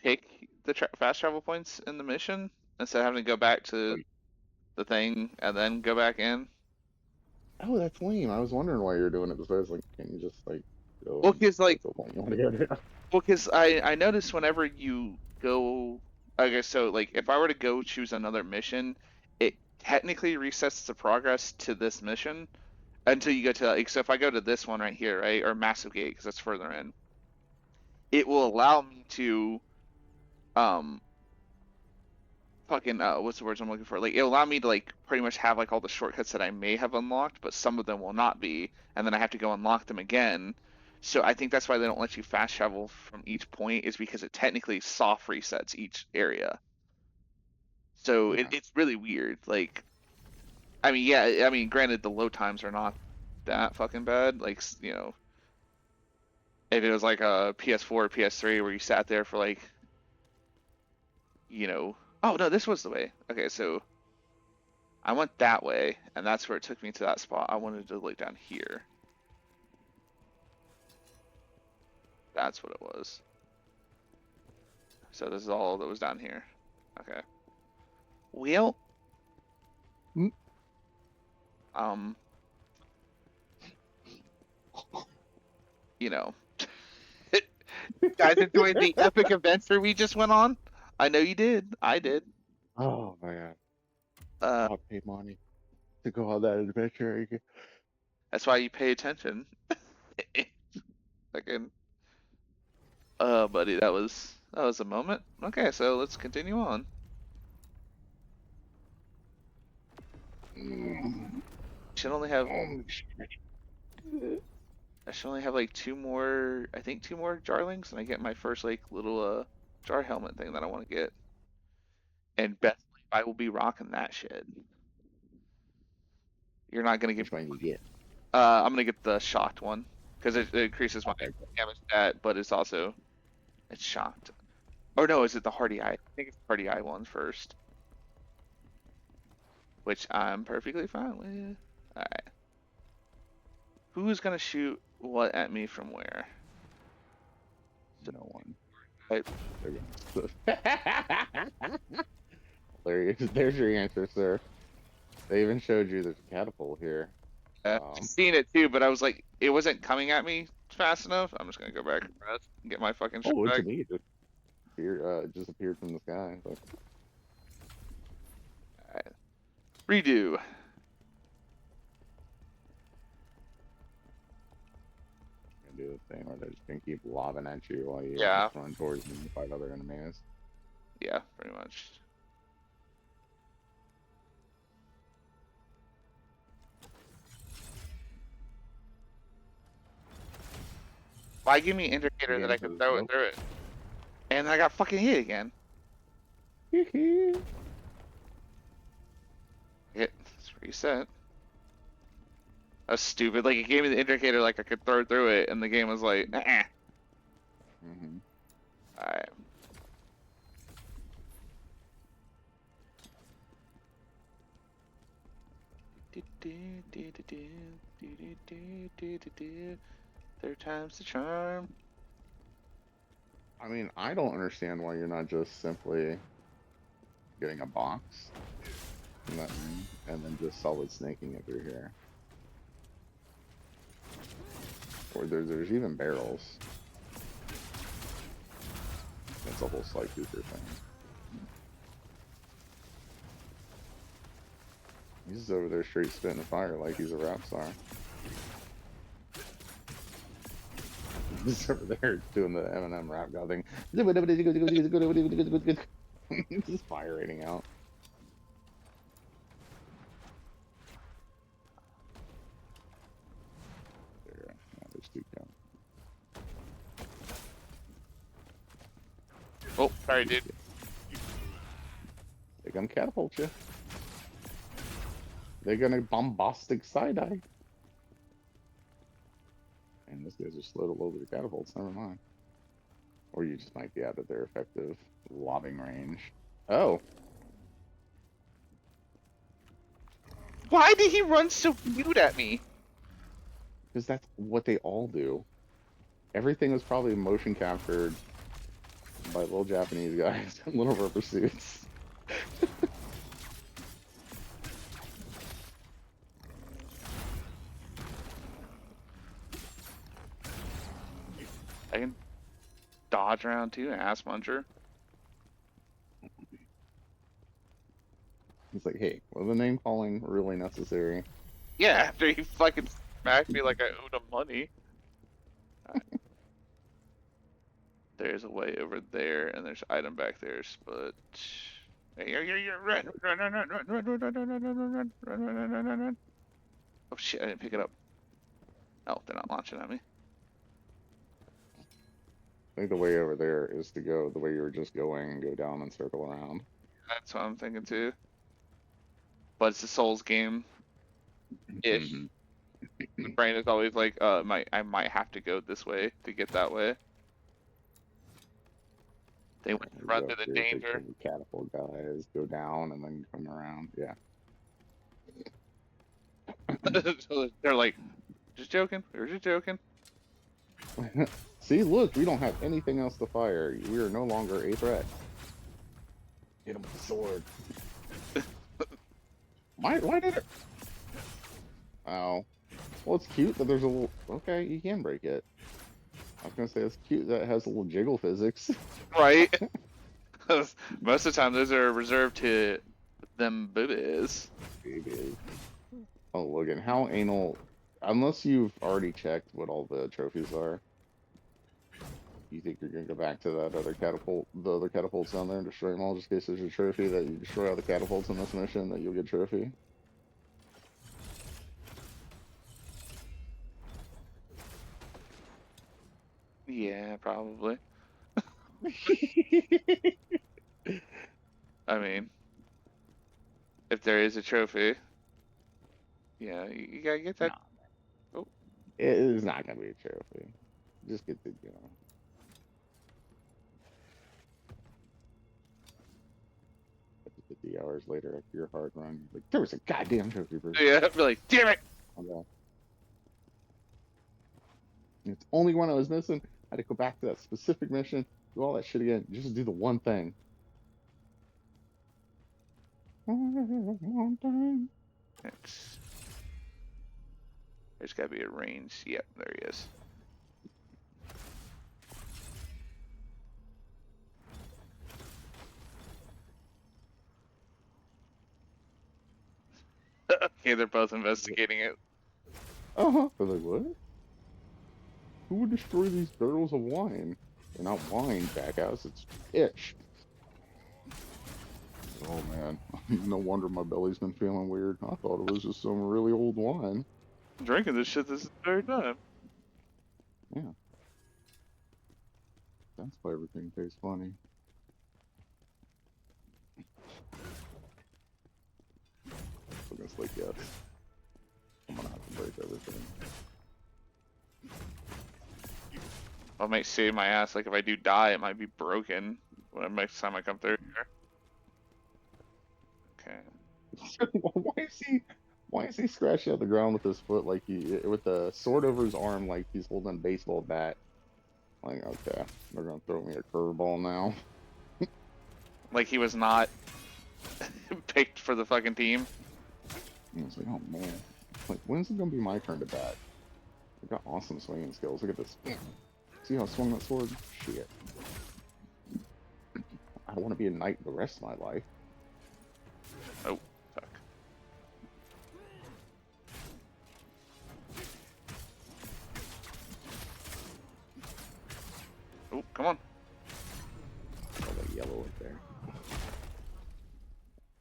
pick the fast travel points in the mission instead of having to go back to the thing and then go back in. Oh, that's lame. I was wondering why you were doing it. Because I was like, can you just like go? Well, because, like, that's the point you want to go to? well, because I noticed whenever you go, okay, so like if I were to go choose another mission, it technically resets the progress to this mission until you go to like, so if I go to this one right here, right, or Massive Gate because that's further in, it will allow me to um fucking what's the words I'm looking for? Like it'll allow me to like pretty much have like all the shortcuts that I may have unlocked, but some of them will not be, and then I have to go unlock them again. So I think that's why they don't let you fast travel from each point is because it technically soft resets each area. So Yeah. it's really weird. Like, I mean, yeah, I mean, granted the load times are not that fucking bad. Like, you know, if it was like a PS4 or PS3 where you sat there for like, you know, oh no, this was the way. Okay, so I went that way, and that's where it took me to that spot. I wanted to look down here. That's what it was. So this is all that was down here. Okay. Well, Mm. You know, guys enjoyed the epic adventure we just went on. I know you did. I did. Oh my god. Uh, I'll pay money to go on that adventure again. that's why you pay attention. Fucking, buddy, that was a moment. Okay, so let's continue on. Should only have. Oh, shit. I should only have like two more. I think two more jarlings, and I get my first like little jar helmet thing that I want to get. And best I will be rocking that shit. You're not gonna get. Which one you get? I'm gonna get the shocked one because it increases my Okay. damage stat, but it's also it's shocked. Or no, is it the hardy eye? I think it's the hardy eye one first, which I'm perfectly fine with. All right. Who's gonna shoot what at me from where? No one. Right. There's your answer, sir. They even showed you there's a catapult here. I've seen it too, but I was like, it wasn't coming at me fast enough. I'm just gonna go back and rest and get my fucking shit Oh, back. to me, it just appeared from the sky. So. Alright. Redo. Do a thing where they're just gonna keep lobbing at you while you run towards them to fight other enemies. Yeah, pretty much. Why give me an indicator that I could throw it through it? And I got fucking hit again. Hit. It's reset. That's stupid. Like, it gave me the indicator like I could throw it through it, and the game was like, eh. Alright. Third time's the charm. I mean, I don't understand why you're not just simply getting a box and then just solid snaking it through here. Or there's even barrels. That's a whole slide cooper thing. He's just over there straight spitting fire like he's a rap star. He's over there doing the Eminem rap god thing. Just fire rating out. There, yeah, there's two counts. Oh, sorry, dude. They're gonna catapult you. They're gonna bombastic side eye. And this guy's just slowed all over the catapults. Never mind. Or you just might be out of their effective lobbing range. Oh, Why did he run so cute at me? because that's what they all do. Everything was probably motion captured by little Japanese guys in little rubber suits. I can dodge around too, ass muncher. He's like, hey, was the name calling really necessary? Yeah, after he fucking smacked me like I owed him money. Alright. There's a way over there, and there's an item back there, but... Hey, run, run, run, run, run, run, run, run, run, run, run, run, run, run, run, run, run, run. Oh shit, I didn't pick it up. Oh, they're not launching at me. I think the way over there is to go the way you were just going and go down and circle around. That's what I'm thinking too. But it's a Souls game. Ish. Mhm. The brain is always like, I might have to go this way to get that way. They went to run Go to the through, danger. take the catapult guys, go down, and then come around. Yeah. So they're like, just joking. We were just joking. See, look, we don't have anything else to fire. We are no longer a threat. Hit him with the sword. Why did it? Oh. Well, it's cute that there's a little... Okay, you can break it. I was gonna say it's cute that it has a little jiggle physics. Right? Most of the time, those are reserved to them boobies. Baby. Oh, Logan, how anal... Unless you've already checked what all the trophies are, you think you're gonna go back to that other catapult, the other catapults down there and destroy them all just in case there's a trophy that you destroy all the catapults in this mission that you'll get a trophy? Yeah, probably. I mean, if there is a trophy, yeah, you gotta get that. No. It is not gonna be a trophy. Just get the, you know. 50 hours later after your hard run, you're like, there was a goddamn trophy, bro. Yeah, I'd be like, damn it! Okay. It's only one I was missing. I had to go back to that specific mission, do all that shit again, just do the one thing. One thing. There's gotta be a range. Yep, there he is. Okay, they're both investigating it. Uh-huh. I was like, what? Who would destroy these barrels of wine? They're not wine, jackass, it's itch. Oh man, no wonder my belly's been feeling weird. I thought it was just some really old wine. I'm drinking this shit this entire time. Yeah. That's why everything tastes funny. So it's like, yes. I'm gonna have to break everything. I might save my ass. Like if I do die, it might be broken when next time I come through here. Okay. Why is he scratching at the ground with his foot like with the sword over his arm like he's holding a baseball bat? Like, okay, they're gonna throw me a curveball now. Like he was not picked for the fucking team. And it's like, oh man, like when's it gonna be my turn to bat? I've got awesome swinging skills. Look at this. See how I swung that sword? Shit. I want to be a knight the rest of my life. Oh, fuck. Oh, come on. Oh, the yellow right there.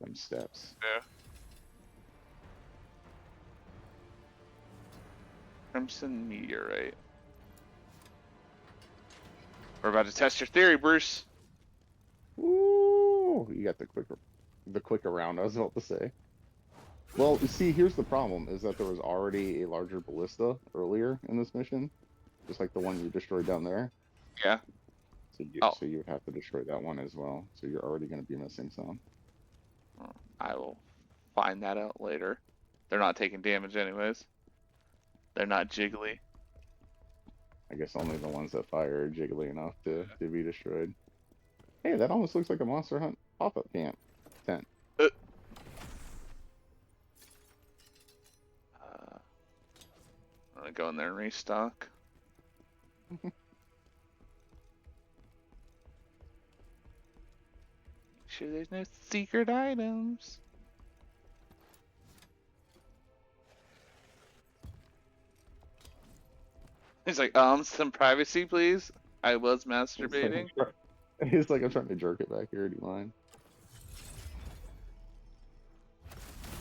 Them steps. Yeah. Crimson Meteorite. We're about to test your theory, Bruce. Ooh, you got the quicker round, I was about to say. Well, you see, here's the problem, is that there was already a larger ballista earlier in this mission, just like the one you destroyed down there. Yeah. So you would have to destroy that one as well. So you're already going to be missing some. I will find that out later. They're not taking damage anyways. They're not jiggly. I guess only the ones that fire are jiggly enough to be destroyed. Hey, that almost looks like a Monster Hunt pop-up camp tent. I'm gonna go in there and restock. Make sure there's no secret items. He's like, some privacy, please. I was masturbating. He's like, I'm trying to jerk it back here. Do you mind?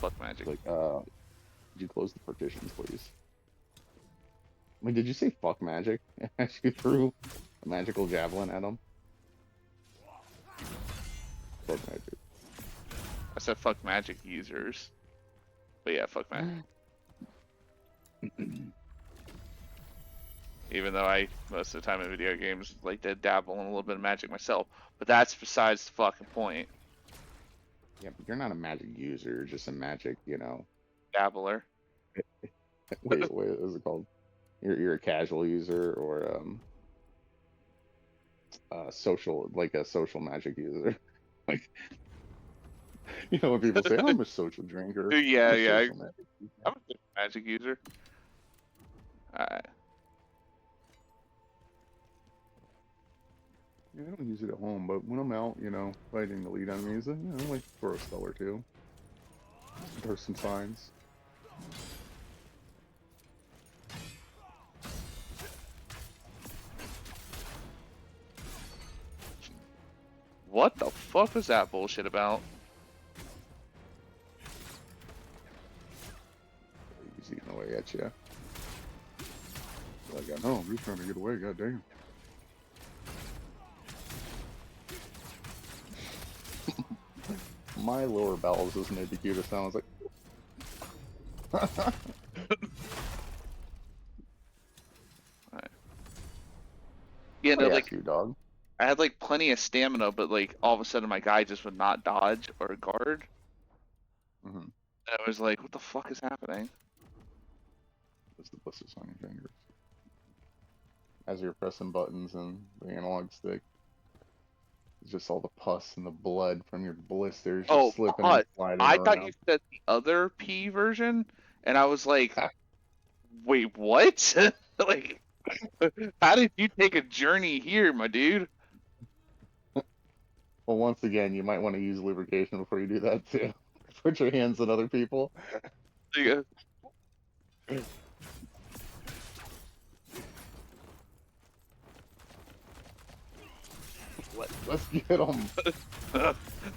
Fuck magic. Like, could you close the partitions, please? I mean, did you say fuck magic? As you threw a magical javelin at him? Fuck magic. I said fuck magic users. But yeah, fuck magic. Even though I, most of the time in video games, like to dabble in a little bit of magic myself. But that's besides the fucking point. Yeah, but you're not a magic user. You're just a magic, you know. Dabbler. Wait, what is it called? You're a casual user or social, like a social magic user. Like, you know, when people say, I'm a social drinker. Yeah, I'm a yeah. social magic user. I'm a magic user. Alright. Yeah, I don't use it at home, but when I'm out, you know, fighting the lead enemies, you know, I like to throw a spell or two. There's some signs. What the fuck was that bullshit about? He's eating away at you. Like, I know, I'm just trying to get away, goddamn. My lower bowels just made the cutest sound. I was like, Alright. Yeah, no, like, you, dog. I had like plenty of stamina, but like all of a sudden my guy just would not dodge or guard. Mm-hmm. And I was like, what the fuck is happening? That's the blisters on your fingers. As you're pressing buttons and the analog stick, it's just all the pus and the blood from your blisters just slipping and sliding I around. thought you said the other P version, and I was like, wait, what? Like, how did you take a journey here, my dude? Well, once again, you might want to use lubrication before you do that too. Put your hands on other people. Yeah. Let's get them.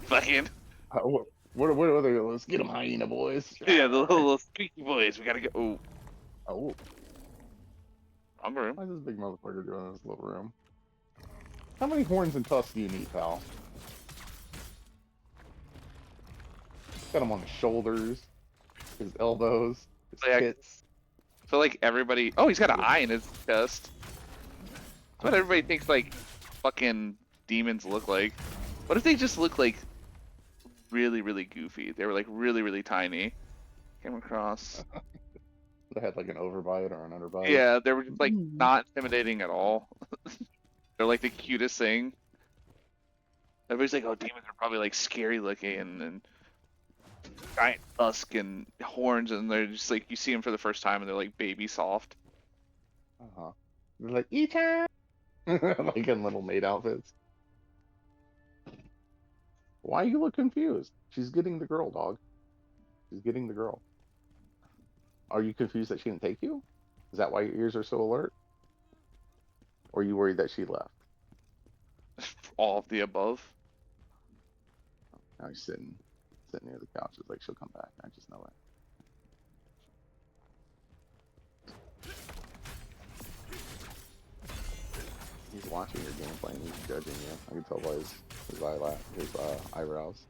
Fucking. What are they? Let's get them, hyena boys. Yeah, the little squeaky boys. We gotta go. Ooh. Oh, I'm room. why is this big motherfucker doing in this little room? How many horns and tusks do you need, pal? Got them on the shoulders, his elbows, his Yeah. tits. I feel like everybody. Oh, he's got an eye in his chest. That's what everybody thinks like fucking demons look like. What if they just look like really, really goofy? They were like really, really tiny. Came across. They had like an overbite or an underbite. Yeah, they were just like not intimidating at all. They're like the cutest thing. Everybody's like, oh, demons are probably like scary looking and giant tusk and horns, and they're just like you see them for the first time, and they're like baby soft. They're like eat like in little maid outfits. Why you look confused? She's getting the girl, dog. She's getting the girl. Are you confused that she didn't take you? Is that why your ears are so alert? Or are you worried that she left? All of the above. Now he's sitting near the couch. It's like she'll come back. I just know it. He's watching your gameplay and he's judging you. I can tell by his eyebrows.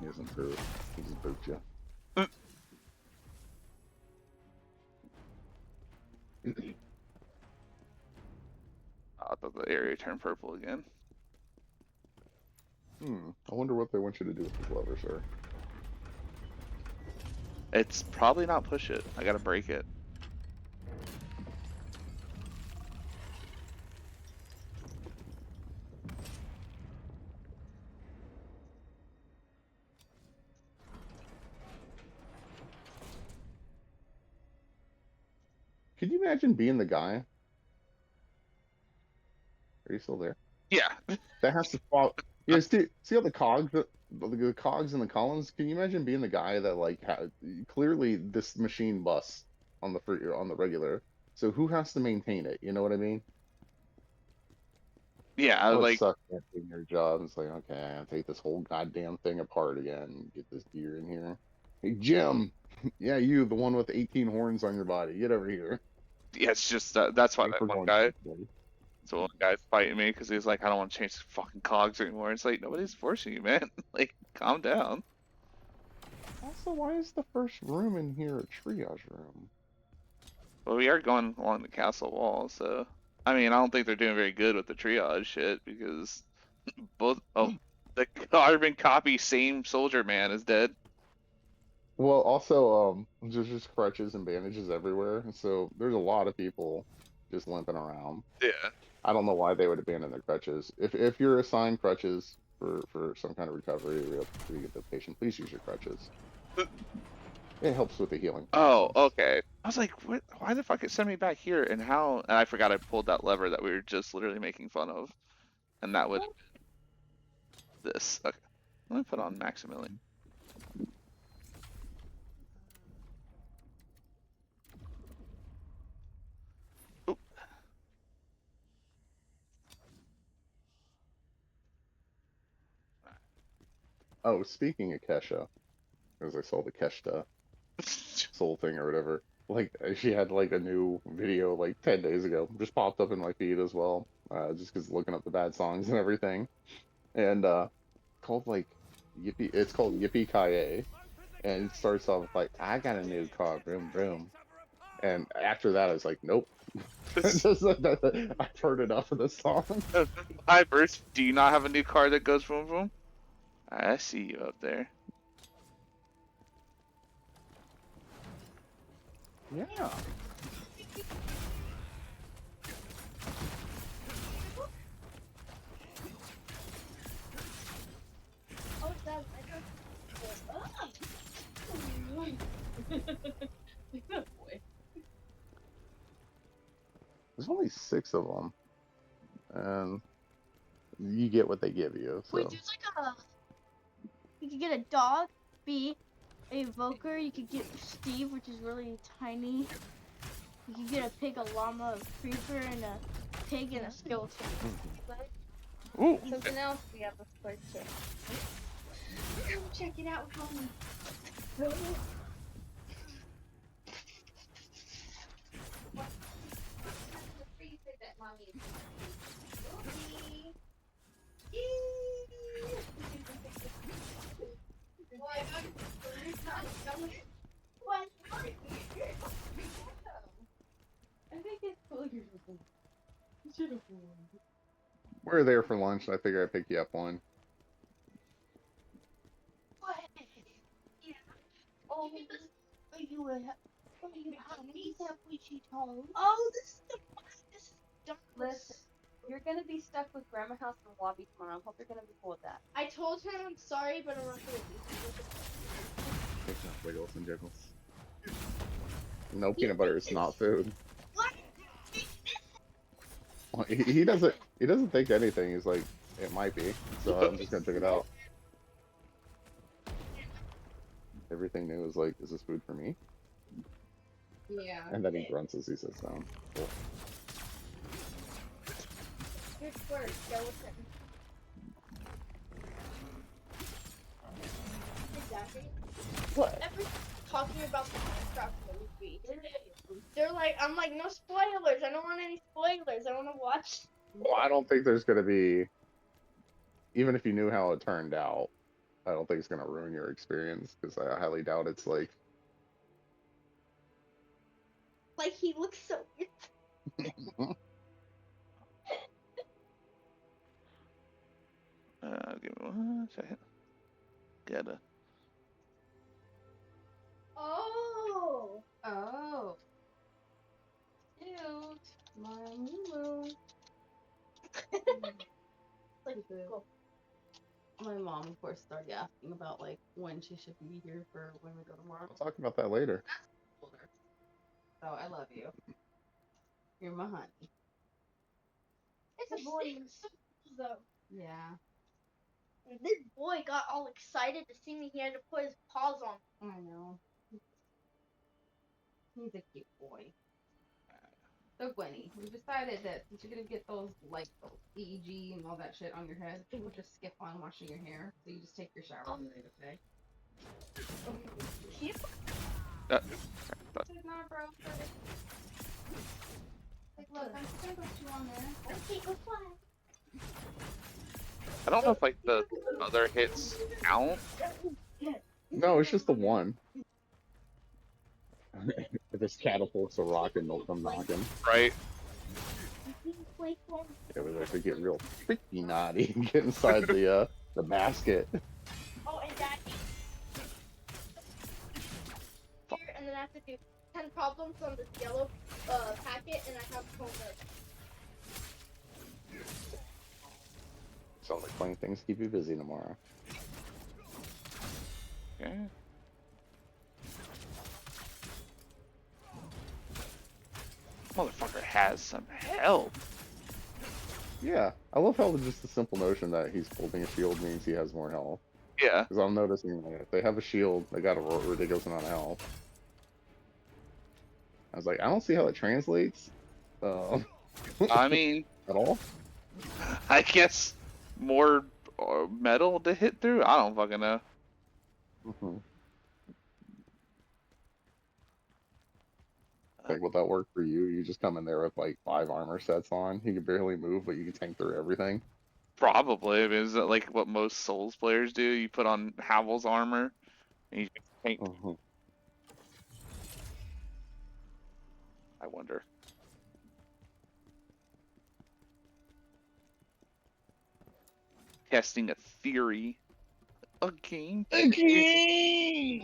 He doesn't prove. He just booped you. I thought the area turned purple again. I wonder what they want you to do with this lever, sir. It's probably not push it. I gotta break it. Could you imagine being the guy? Are you still there? Yeah. That has to follow. Yeah, see how the cogs, the cogs and the columns. Can you imagine being the guy that like clearly this machine busts on the regular? So who has to maintain it? You know what I mean? Yeah, Oh, it like sucks not doing your job. It's like, okay, I gotta take this whole goddamn thing apart again and get this deer in here. Hey, Jim. Yeah, you, the one with 18 horns on your body. Get over here. yeah, it's just that's why Thanks that for one going. guy. So one guy's fighting me because he was like, I don't want to change the fucking cogs anymore. It's like nobody's forcing you, man. Like, calm down. Also, why is the first room in here a triage room? Well, we are going along the castle wall, so I mean, I don't think they're doing very good with the triage shit because both the carbon copy same soldier man is dead. Well, also, there's just crutches and bandages everywhere, so there's a lot of people just limping around. Yeah. I don't know why they would abandon their crutches. If you're assigned crutches for some kind of recovery or to get the patient, please use your crutches. It helps with the healing Oh, process. okay. I was like, what? Why the fuck it sent me back here? And how? And I forgot I pulled that lever that we were just literally making fun of, and that would this. Okay. Let me put on Maximilian. Oop. Oh, speaking of Kesha, as I saw the Keshta soul thing or whatever, like she had like a new video like 10 days ago, just popped up in my feed as well, just because looking up the bad songs and everything, and called like Yippee. It's called Yippee Ki and it starts off with like, I got a new car, vroom vroom. And after that, I was like, nope. I've heard enough of this song. Hi, Bruce. Do you not have a new car that goes boom boom? I see you up there. Yeah. There's only 6 of them, and you get what they give you. So. Wait, there's like you could get a dog, B, a evoker. You could get Steve, which is really tiny. You could get a pig, a llama, a creeper, and a pig and a skeleton. Ooh. Something else we have to play too. Come check it out, homie. We're there for lunch, and I figure I'd pick you up one. What? Yeah. Oh, are you how many sandwiches home? Oh, this is the this is Douglas. You're gonna be stuck with Grandma House in the lobby tomorrow. I hope you're gonna be cool with that. I told her I'm sorry, but I'm not gonna be. It's not wiggles and jiggles. No, peanut butter is not food. What? Well, he doesn't think anything. He's like, it might be, so I'm just gonna check it out. Everything new is like, is this food for me? Yeah. And then he grunts as he sits down. Cool. Good word, skeleton. Exactly. What? Everyone's talking about the Minecraft movie. They're like, I'm like, no spoilers. I don't want any spoilers. I want to watch. Well, I don't think there's gonna be, even if you knew how it turned out, I don't think it's gonna ruin your experience because I highly doubt it's like. Like, he looks so weird. Give me 1 second. Gotta. Oh. Oh. Cute. My moo. Like, cool. My mom, of course, started asking about like when she should be here for when we go tomorrow. We'll talk about that later. So I love you. You're my honey. It's a boy. Though. Yeah. And this boy got all excited to see me. He had to put his paws on. I know. He's a cute boy. So Gwenny, we decided that since you're gonna get those like those EEG and all that shit on your head, we'll just skip on washing your hair. So you just take your shower today, okay? It's not, bro. Like, look, I'm just gonna put you on there. Okay, go fly. I don't know if like the other hits count. No, it's just the one. If this catapults a rock and they'll come knocking. Right. It was actually get real freaky naughty and get inside the basket. Oh, and that. Here, and then I have to do 10 problems on this yellow packet, and I have homework. Sounds like playing things keep you busy tomorrow. Okay. Motherfucker has some help. Yeah, I love how just the simple notion that he's holding a shield means he has more health. Yeah. Because I'm noticing that if they have a shield, they got a ridiculous amount of health. I was like, I don't see how it translates. I mean, At all. I guess more metal to hit through. I don't fucking know. Mm-hmm. Like, would that work for you? You just come in there with like 5 armor sets on. You can barely move, but you can tank through everything. Probably. I mean, is that like what most Souls players do? You put on Havel's armor and you paint. Mm-hmm. I wonder. Testing a theory. A game. A game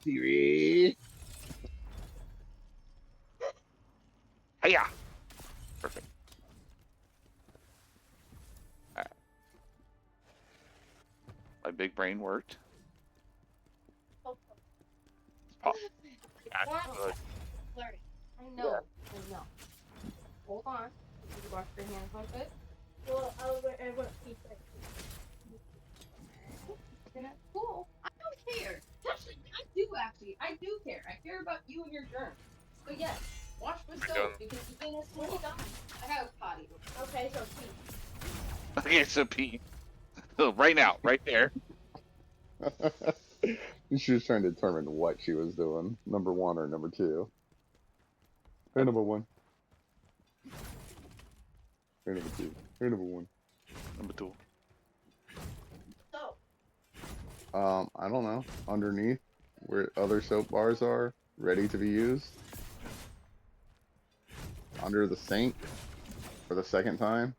theory. Hiya! Perfect. Alright. My big brain worked. Oh, Pop. What? Learning. I know. I know. Hold on. Did you wash your hands on it? Well, I went pizza. Cool. I don't care. Actually, I do care. I care about you and your germs. So yes, wash with soap because you can as I have potty. Okay, so pizza. Okay, so P. Right now, right there. She was trying to determine what she was doing, number 1 or number 2. Hey, number 1. Hey, number 2. Hey, number 1. Number 2. So, I don't know. Underneath, where other soap bars are, ready to be used. Under the sink for the second time.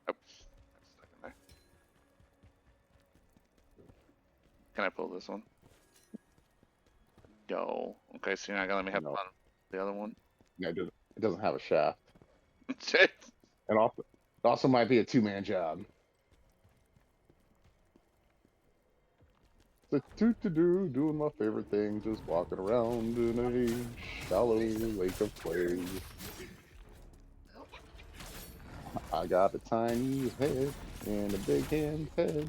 Oh. Stuck in there. Can I pull this one? No. Okay, so you're not gonna let me have No. fun with the other one? Yeah, it doesn't have a shaft. Shit. And also, it also might be a two-man job. So, doing my favorite thing, just walking around in a shallow lake of clay. I got a tiny head and a big hand head.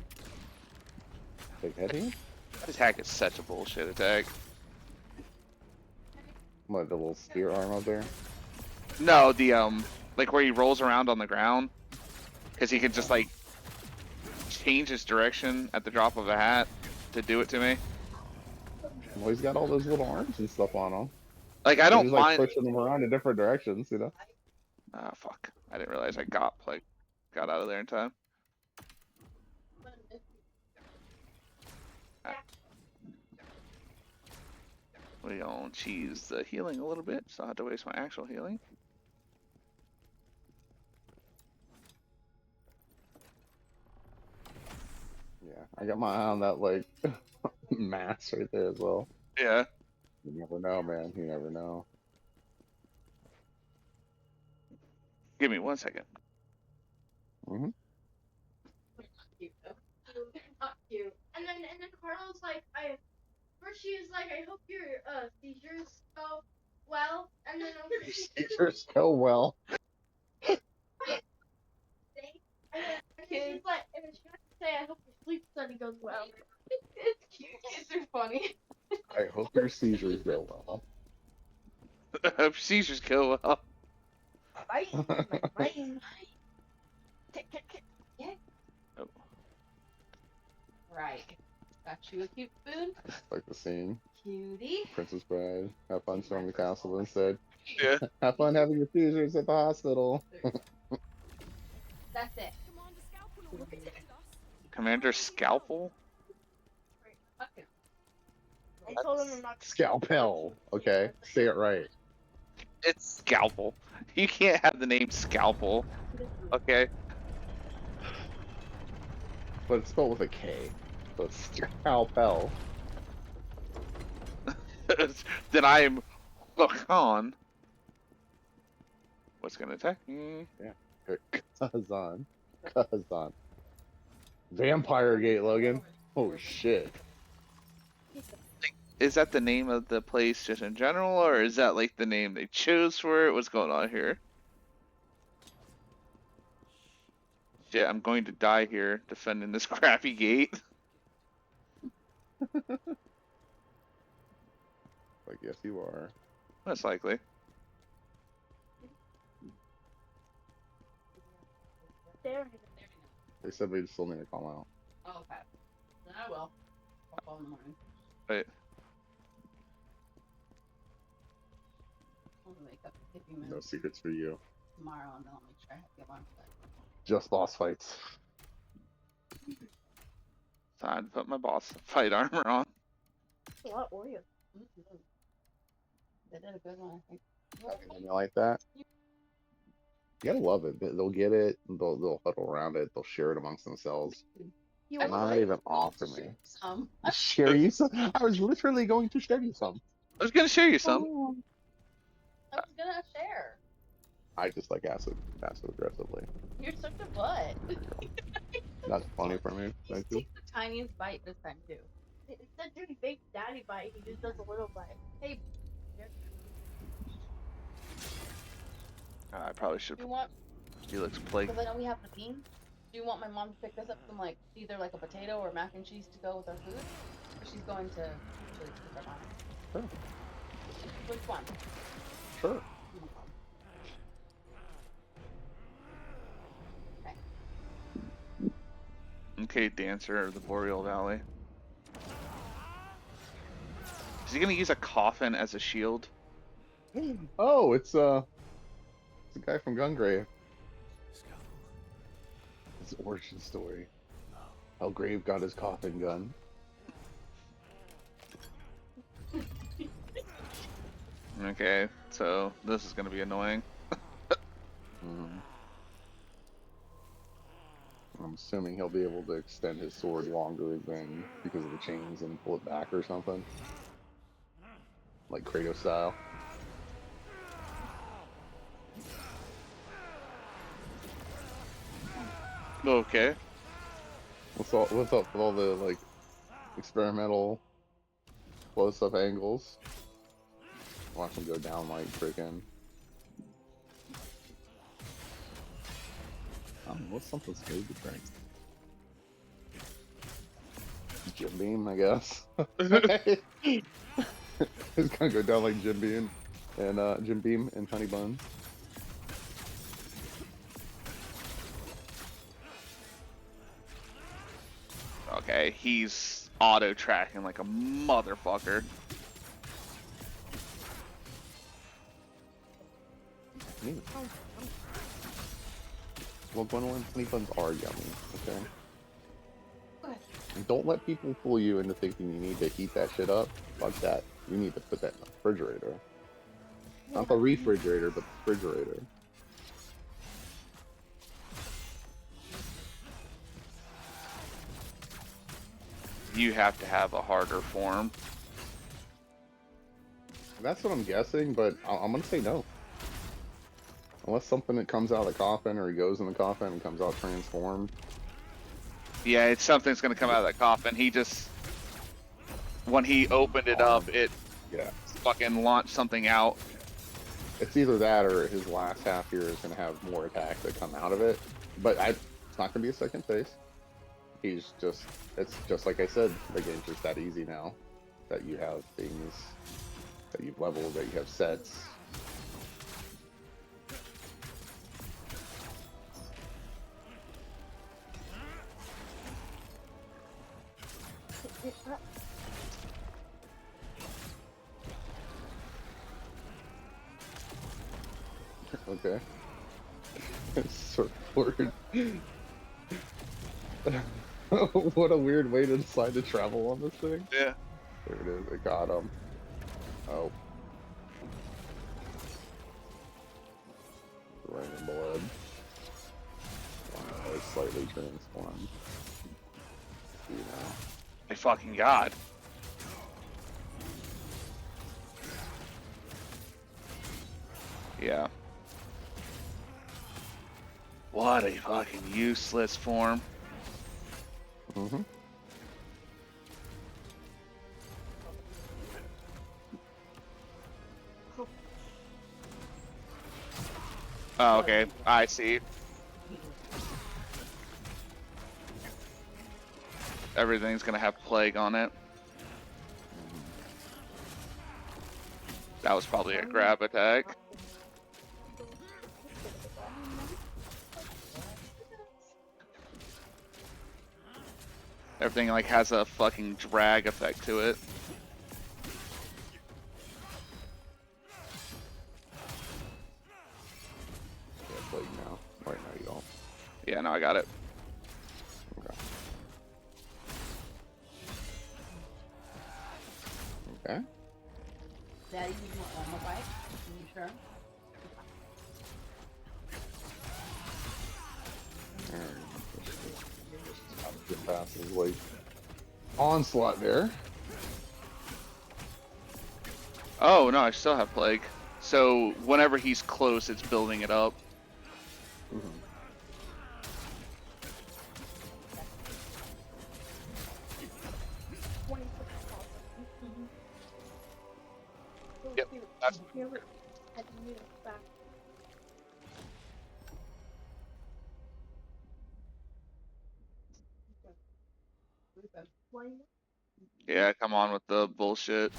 Big head hand? This attack is such a bullshit attack. What, the little spear arm up there? No, the like where he rolls around on the ground, because he can just like change his direction at the drop of a hat to do it to me. Well, he's got all those little arms and stuff on him. Like I He's don't just like mind. pushing them around in different directions, you know? Ah, fuck! I didn't realize I got out of there in time. We gonna cheese the healing a little bit, so I have to waste my actual healing. Yeah, I got my eye on that like mass right there as well. Yeah. You never know, man. You never know. Give me 1 second. Mm-hmm. Cute though. Not cute. And then Carla's like, first she was like, I hope your seizures go well. And then Seizures go well. and then she has to say, I hope your sleep study goes well. It's cute. Kids are funny. I hope your seizures go well. Seizures kill well. Bye. Bye. Oh. Right. Got you a cute spoon. Like the scene. Cutie. Princess Bride. Have fun storming the castle instead. Yeah. Have fun having your seizures at the hospital. That's it. Commander Scalpel? Okay. I told him I'm not. Scalpel. Okay, say it right. It's Scalpel. You can't have the name Scalpel. Okay. But it's spelled with a K. So it's Scalpel. Then I am Khazan. What's gonna attack me? Khazan. Khazan. Vampire Gate, Logan. Oh shit. Is that the name of the place just in general, or is that like the name they chose for it? What's going on here? Shit, I'm going to die here defending this crappy gate. Like, yes, you are. Most likely. There. They said we still need to call out. Oh, okay. Then I will. I'll call in the morning. Right. I'm gonna wake up and give you No secrets for you. tomorrow, and then I'll make sure I have you on today. Just boss fights. Time to put my boss fight armor on. A lot of Oreo. They did a good one, I think. You like that? You gotta love it. They'll get it. They'll huddle around it. They'll share it amongst themselves. You Not want even offer me. Some. Share you some? I was literally going to share you some. I was gonna show you some. I was gonna share. I just like acid aggressively. You're such a butt. That's funny for me. Thank you. Take the tiniest bite this time too. Instead of doing big daddy bite, he just does a little bite. Hey, I probably should do you want? Felix Plague. Because I know we have the beans. Do you want my mom to pick us up some like either like a potato or mac and cheese to go with our food? Or she's going to actually cook our mom. Sure. Which one? Sure. Okay, Dancer of the Boreal Valley. Is he gonna use a coffin as a shield? Oh, it's the guy from Gungrave. His origin story. How Grave got his coffin gun. Okay, so this is gonna be annoying. I'm I'm assuming he'll be able to extend his sword longer than because of the chains and pull it back or something. Like Kratos style. Okay. What's up with all the like experimental close up angles? Watch him go down like freaking. I don't know, what's something smooth to drink? Jim Beam, I guess. It's gonna go down like Jim Beam and Honey Buns. Okay, he's auto tracking like a motherfucker. Neat. Well, Gwendolyn, Honey Buns are yummy, okay? And don't let people fool you into thinking you need to heat that shit up like that. You need to put that in the refrigerator. Not the refrigerator, but the refrigerator. You have to have a harder form. That's what I'm guessing, but I'm gonna say no. Unless something that comes out of the coffin, or he goes in the coffin and comes out transformed. Yeah, it's something's gonna come out of that coffin. He just, when he opened it up, it Yeah. fucking launched something out. It's either that or his last half here is going to have more attacks that come out of it. But it's not going to be a second phase. It's just like I said, the game's just that easy now. That you have things that you've leveled, that you have sets. Okay. Surfboard. What a weird way to decide to travel on this thing. Yeah. There it is. It got him. Oh. Raining blood. Wow, it's slightly transformed. You know. My fucking god. Yeah. What a fucking useless form. Mm-hmm. Oh, okay. I see. Everything's gonna have plague on it. That was probably a grab attack. Everything like has a fucking drag effect to it. Yeah, plague now. Right now you don't. Yeah, no, I got it. Okay. Okay. Daddy, you want on my bike? Are you sure? Get past his like onslaught there. Oh, no, I still have plague. So whenever he's close, it's building it up. Yep, that's yeah, come on with the bullshit.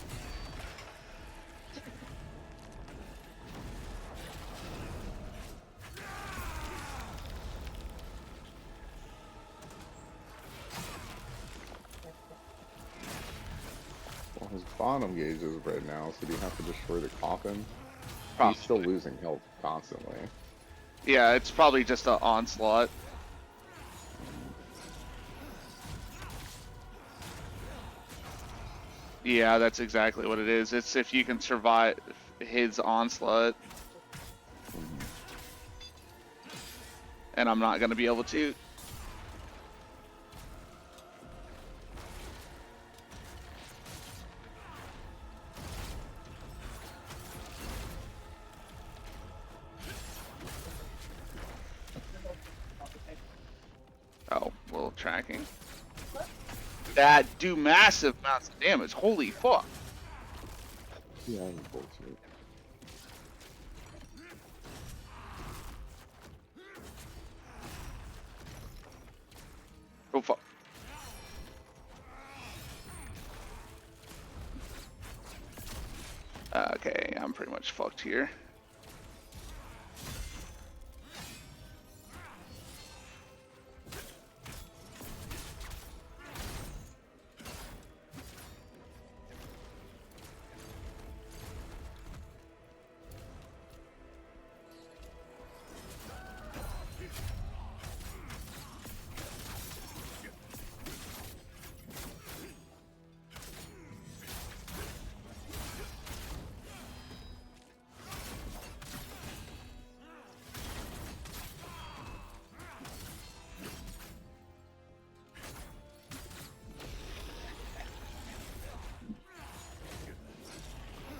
Well, his bottom gauge is right now, so do you have to destroy the coffin? Probably. He's still losing health constantly. Yeah, it's probably just an onslaught. Yeah, that's exactly what it is. It's if you can survive his onslaught. And I'm not going to be able to. tracking. That do massive amounts of damage. Holy fuck. Yeah, unfortunate. Oh fuck. Okay, I'm pretty much fucked here.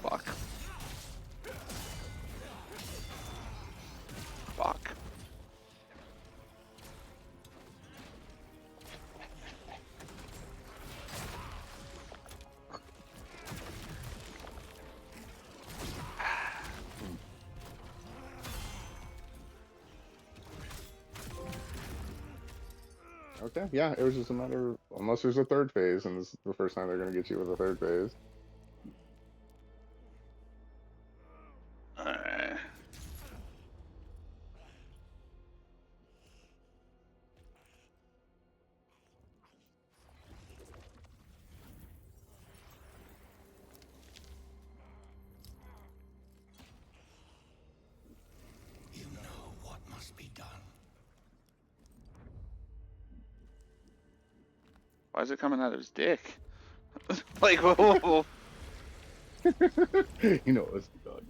Fuck. Fuck. Okay, yeah, it was just a matter of, unless there's a third phase, and this is the first time they're gonna get you with a third phase. Alright. You know what must be done. Why is it coming out of his dick? Like, whoa, whoa, whoa. You know it's done.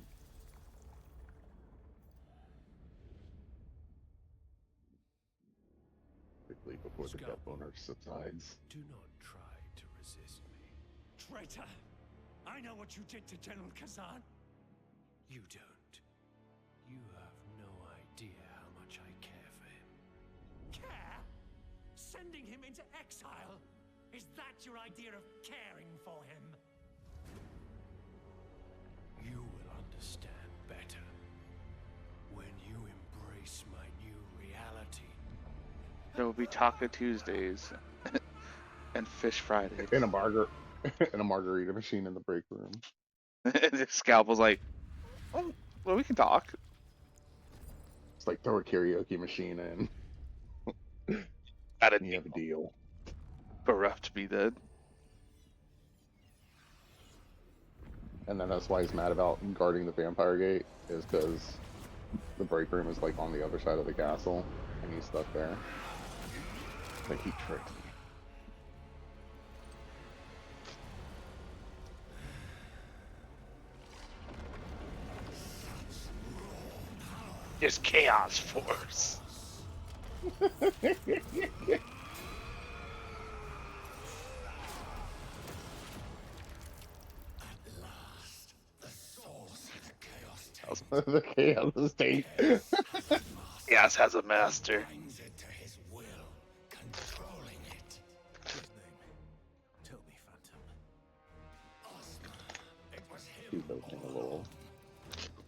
Quickly before the death owner subsides. Do not try to resist me. Traitor! I know what you did to General Khazan. You don't. You have no idea how much I care for him. Care? Sending him into exile? Is that your idea of caring for him? You will understand better when you embrace my new reality. There will be Taco Tuesdays and Fish Fridays. In a margarita machine in the break room. And the Scalpel's like, oh, well, we can talk. It's like throw a karaoke machine in. At a You have a deal. bereft be dead. And then that's why he's mad about guarding the vampire gate, is because the break room is like on the other side of the castle, and he's stuck there. Like he tricked me. There's Chaos Force. The chaos state. Chaos has a master. Binds it to his will, controlling it. His name. Tell me, Phantom. Oscar. It was him. He's opening a little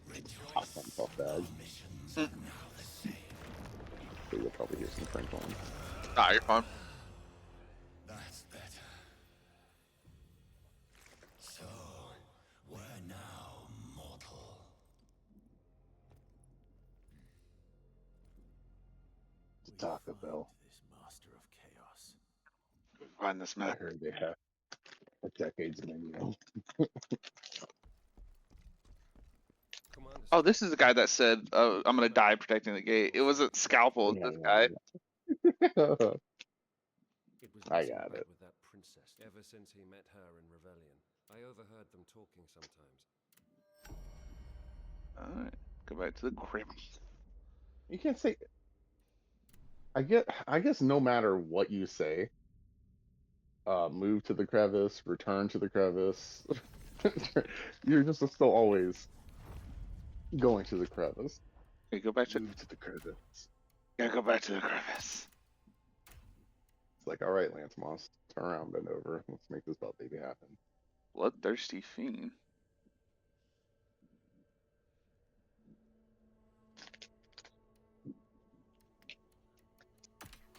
Rejoice. puff bag. Missions are now the same. So you'll probably hear some crinkling. Ah, you're fine. That's better. So, we're now mortal. Taco Bell. This master of chaos. Find this I map. heard they have a decade's menu. Oh, this is the guy that said, I'm gonna die protecting the gate. It wasn't Scalpel, Yeah, this guy. It was I messing got about it. with that princess ever since he met her in Rebellion. I overheard them talking sometimes. Alright, go back to the crypt. You can't say. I guess no matter what you say, move to the crevice, return to the crevice. You're just still always going to the crevice. Okay, go back to. Move to the crevice. Yeah, go back to the crevice. It's like, all right, Lance Moss, turn around, bend over. Let's make this belt baby happen. Bloodthirsty fiend.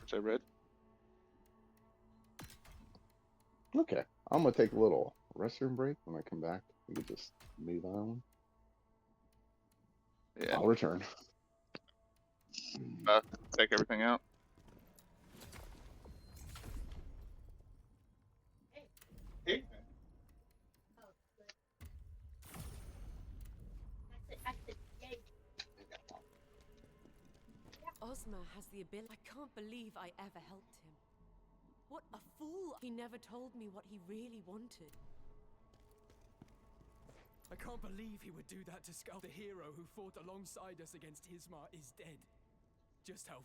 Which I read. Okay, I'm gonna take a little restroom break. When I come back, we can just move on. Yeah. I'll return. Check everything out. Hey. Ozma has the ability. I can't believe I ever helped him. What a fool! He never told me what he really wanted. I can't believe he would do that to Skull. The hero who fought alongside us against Hismar is dead. Just how...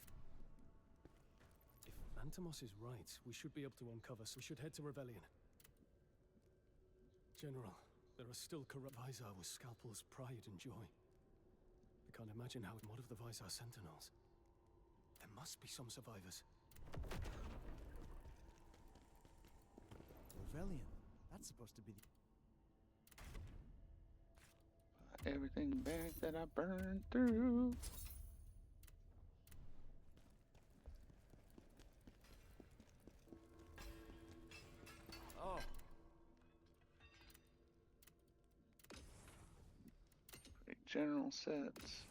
If Antimos is right, we should be able to uncover, so we should head to Rebellion. General, there are still corrupt Visar with Scalpel's pride and joy. I can't imagine how... What of the Visar Sentinels? There must be some survivors. Rebellion. That's supposed to be the... Everything back that I burned through. Oh. Great general sets.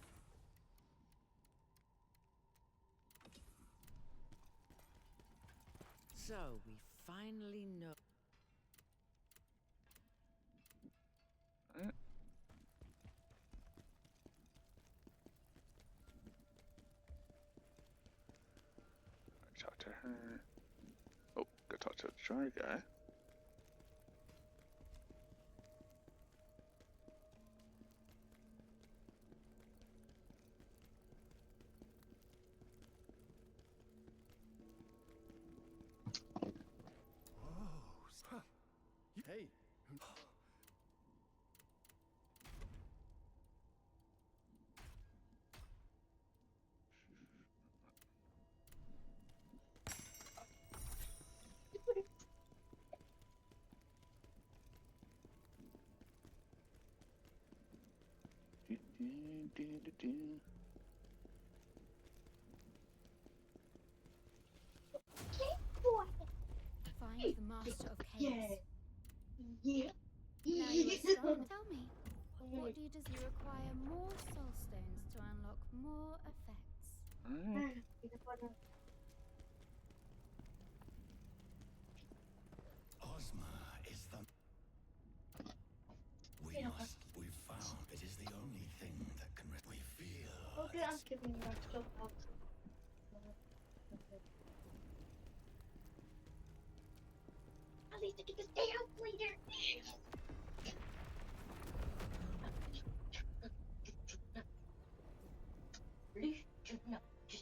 So, we finally know. Alright. Talk to her. Oh, go talk to the jar guy. Whoa. Hey. Find the master of chaos. Yeah. Now you are strong. Tell me, what do you do? You require more soul stones to unlock more effects. Alright. Ozma is the... We've found it is the only thing that can... We feel... Okay, I'm giving you a soap box. At least I get to stay out later.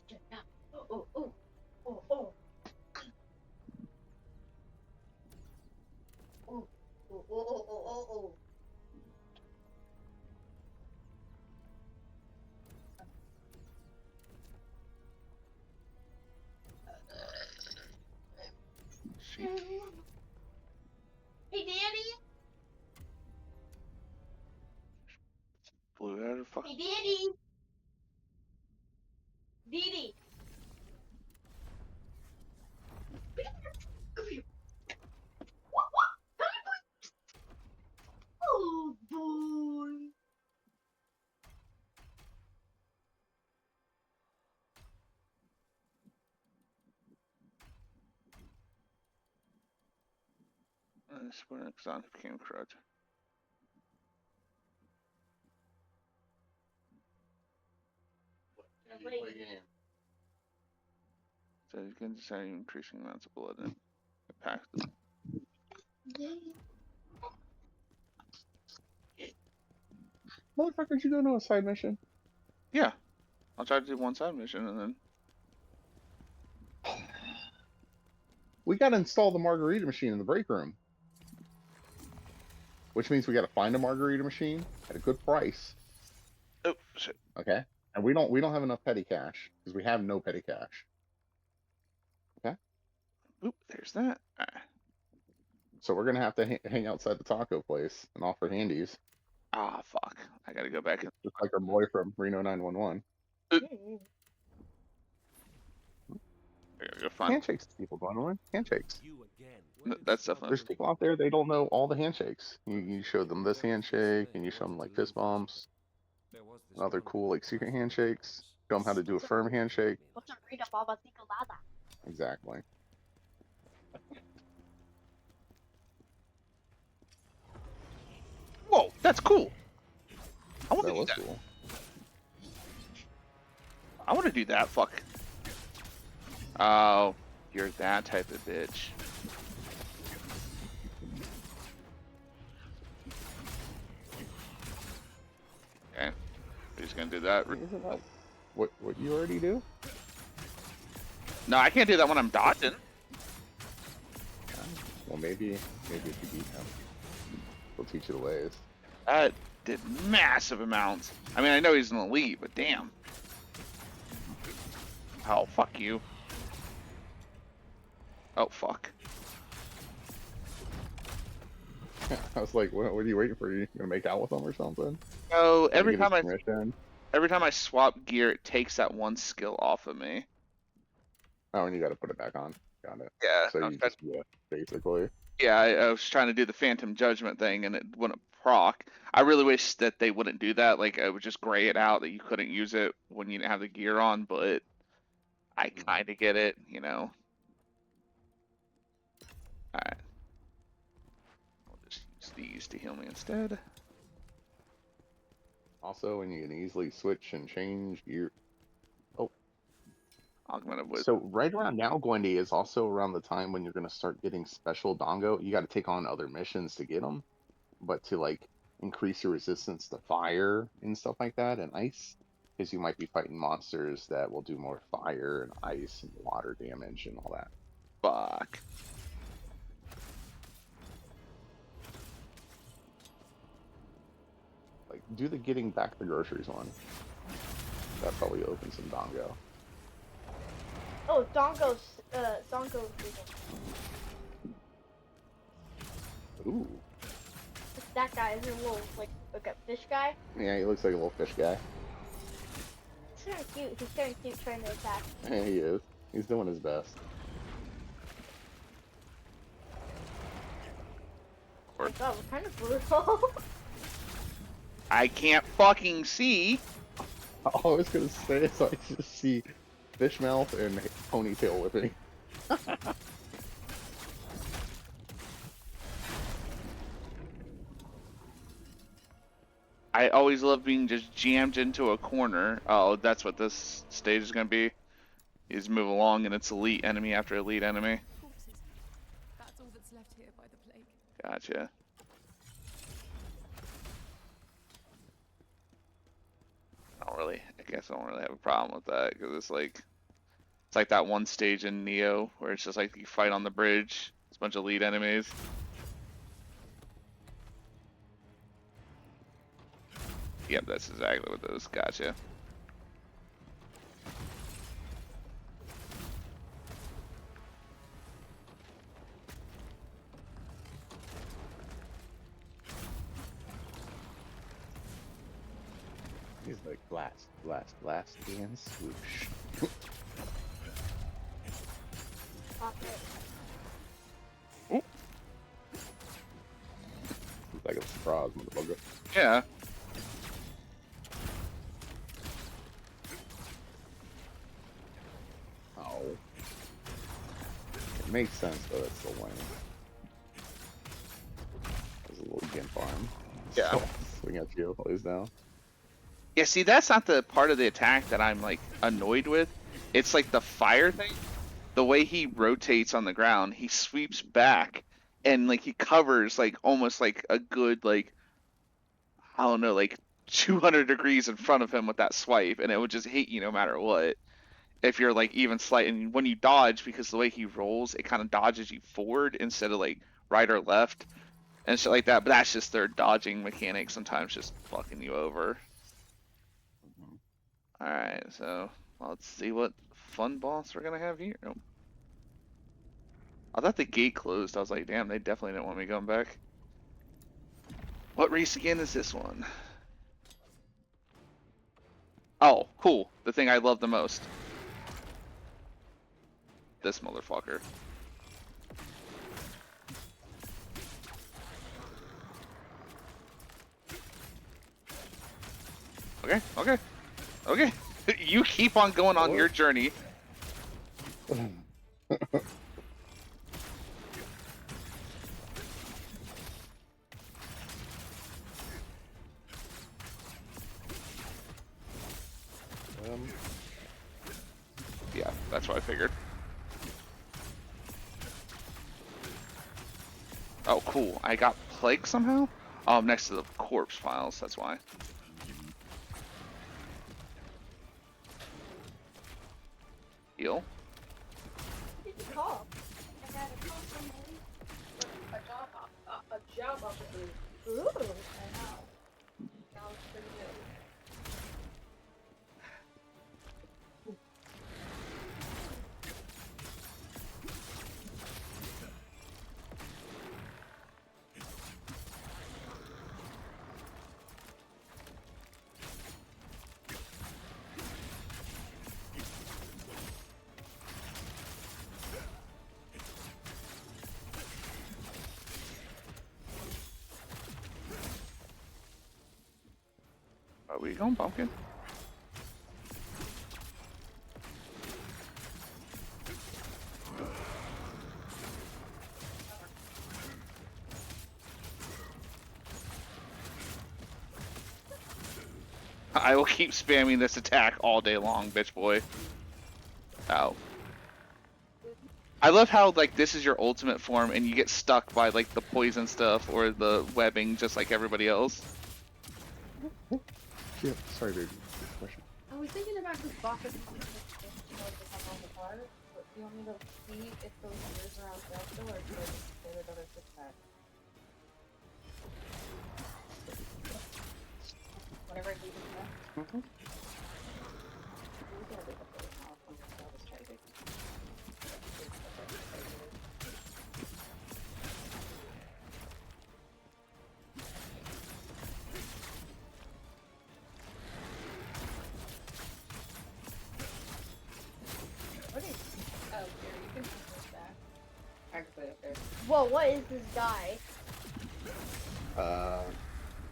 Just now. Oh. Oh. Sheep. Hey, Daddy. Blew out her fucking. Hey, Daddy. Didi. Come here. What? Come here, boy. Oh, boy. This when Xon became crud. So you can decide increasing amounts of blood in the pack. Motherfuckers, you going on a side mission? Yeah. I'll try to do one side mission and then. We gotta install the margarita machine in the break room. Which means we gotta find a margarita machine at a good price. Oh shit. Okay? And we don't have enough petty cash, because we have no petty cash. Okay? Oop, there's that. So we're gonna have to hang outside the taco place and offer handies, Ah, fuck. I gotta go back and. just like our boy from Reno 911. I gotta go find. Handshakes, people, Gwendolyn. Handshakes. You again. That's definitely. There's people out there, they don't know all the handshakes. You show them this handshake, and you show them like fist bumps, and other cool like secret handshakes. Show them how to do a firm handshake. Exactly. Whoa, that's cool. I want to That do was that. cool. I want to do that. Fuck. Oh, you're that type of bitch. Okay, we're just gonna do that. Isn't that what you already do? No, I can't do that when I'm dodging. Well, maybe if you beat him, he'll teach you the ways. That did massive amounts. I mean, I know he's an elite, but damn. Oh, fuck you. Oh, fuck. I was like, what are you waiting for? You gonna make out with him or something? No, every Get his time permission? every time I swap gear, it takes that one skill off of me. Oh, and you gotta put it back on. Got it. Yeah. So you just basically. Yeah, I was trying to do the Phantom Judgment thing, and it wouldn't proc. I really wish that they wouldn't do that. Like, I would just gray it out that you couldn't use it when you didn't have the gear on, but I kind of get it, you know. Alright. I'll just use these to heal me instead. Also, and you can easily switch and change gear. Oh, Augmented with. so right around now, Gwendy, is also around the time when you're gonna start getting special dongo. You got to take on other missions to get them, but to like increase your resistance to fire and stuff like that, and ice, because you might be fighting monsters that will do more fire and ice and water damage and all that. Fuck. Like, do the getting back the groceries one. That probably opens some dongo. Oh, Dongo's Ooh. that guy is a little like a fish guy. Yeah, he looks like a little fish guy. He's kind of cute. He's kind of cute trying to attack. Yeah, he is. He's doing his best. Oh my god, we're kind of brutal. I can't fucking see. All I was gonna say is I just see fish mouth and ponytail whipping. I always love being just jammed into a corner. Oh, that's what this stage is gonna be. You just move along and it's elite enemy after elite enemy. Corpses. That's all that's left here by the plague. Gotcha. I guess I don't really have a problem with that, because it's like that one stage in Neo where it's just like you fight on the bridge. It's a bunch of elite enemies. Yep, that's exactly what those. Gotcha. He's like blast, blast, blast, and swoosh. Ooh. It's like a surprise, motherfucker. Yeah. Oh. It makes sense, but it's so lame. There's a little gimp arm. Yeah. So, swing at you, lays down. Yeah, see, that's not the part of the attack that I'm like annoyed with. It's like the fire thing. The way he rotates on the ground, he sweeps back and like he covers like almost like a good like I don't know, like 200 degrees in front of him with that swipe, and it would just hit you no matter what. If you're like even slight, and when you dodge, because the way he rolls, it kind of dodges you forward instead of like right or left and shit like that. But that's just their dodging mechanic, sometimes just fucking you over. Alright, so let's see what fun boss we're gonna have here. Oh. I thought the gate closed. I was like, damn, they definitely didn't want me going back. What race again is this one? Oh, cool. The thing I love the most. This motherfucker. Okay, okay, okay. You keep on going on your journey. Yeah, that's what I figured. Oh, cool. I got plague somehow? Oh, I'm next to the corpse piles, that's why. Heal. What did you call? I had a call from a job opportunity. Ooh, I know. Sounds pretty good. Are we going pumpkin? I will keep spamming this attack all day long, bitch boy. Ow. I love how, like, this is your ultimate form and you get stuck by, like, the poison stuff or the webbing just like everybody else. Yeah, sorry, baby. Good question. I was thinking about this box of come on the car, but do you want me to see if those years are on sale still, or should I just say that other 6 pack? Whatever I do with that. Mm-hmm. We gotta leave it there. I'll just try to do. What is? Oh, here, you can put this back. I can put it there. Whoa, what is this guy?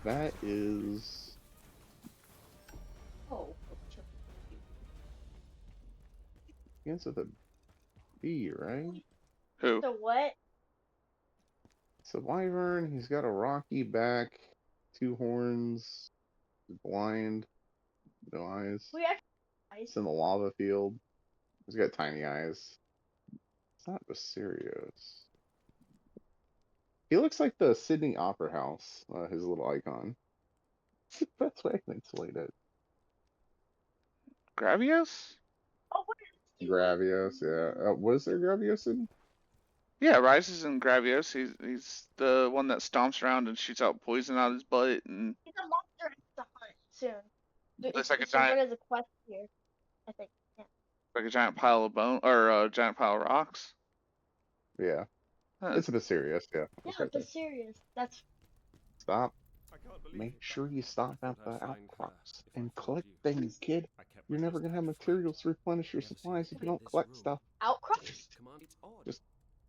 That is. Oh. Begins with a B, right? Who? The what? It's a wyvern. He's got a rocky back, 2 horns, blind, no eyes. We actually. It's in the lava field. He's got tiny eyes. It's not Basarios. He looks like the Sydney Opera House, his little icon. That's way I can explain it. Gravios? Oh, what is Gravios, yeah. Was there Gravios in? Yeah, Rises and Gravios. He's the one that stomps around and shoots out poison out his butt and He's a monster to hunt soon. looks like a It's giant, as a quest here, I think. Yeah. like a giant pile of bone or a giant pile of rocks. Yeah. Huh. It's a Basarios, yeah. Yeah, It's right but there. serious. That's Stop. I can't believe Make it, sure but you stop I at thought the I'd find her outcrops if I and told collect you. things, kid. I kept my You're never distance gonna have with materials to friends. replenish your Never seen supplies if you anything don't this collect rude. stuff. outcrops. Command, it's odd. Just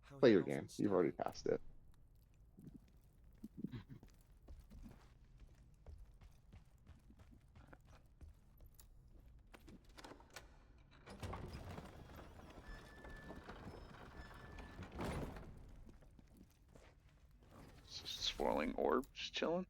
How play he your often game. You've already stole. passed it. Swirling orb, just chilling.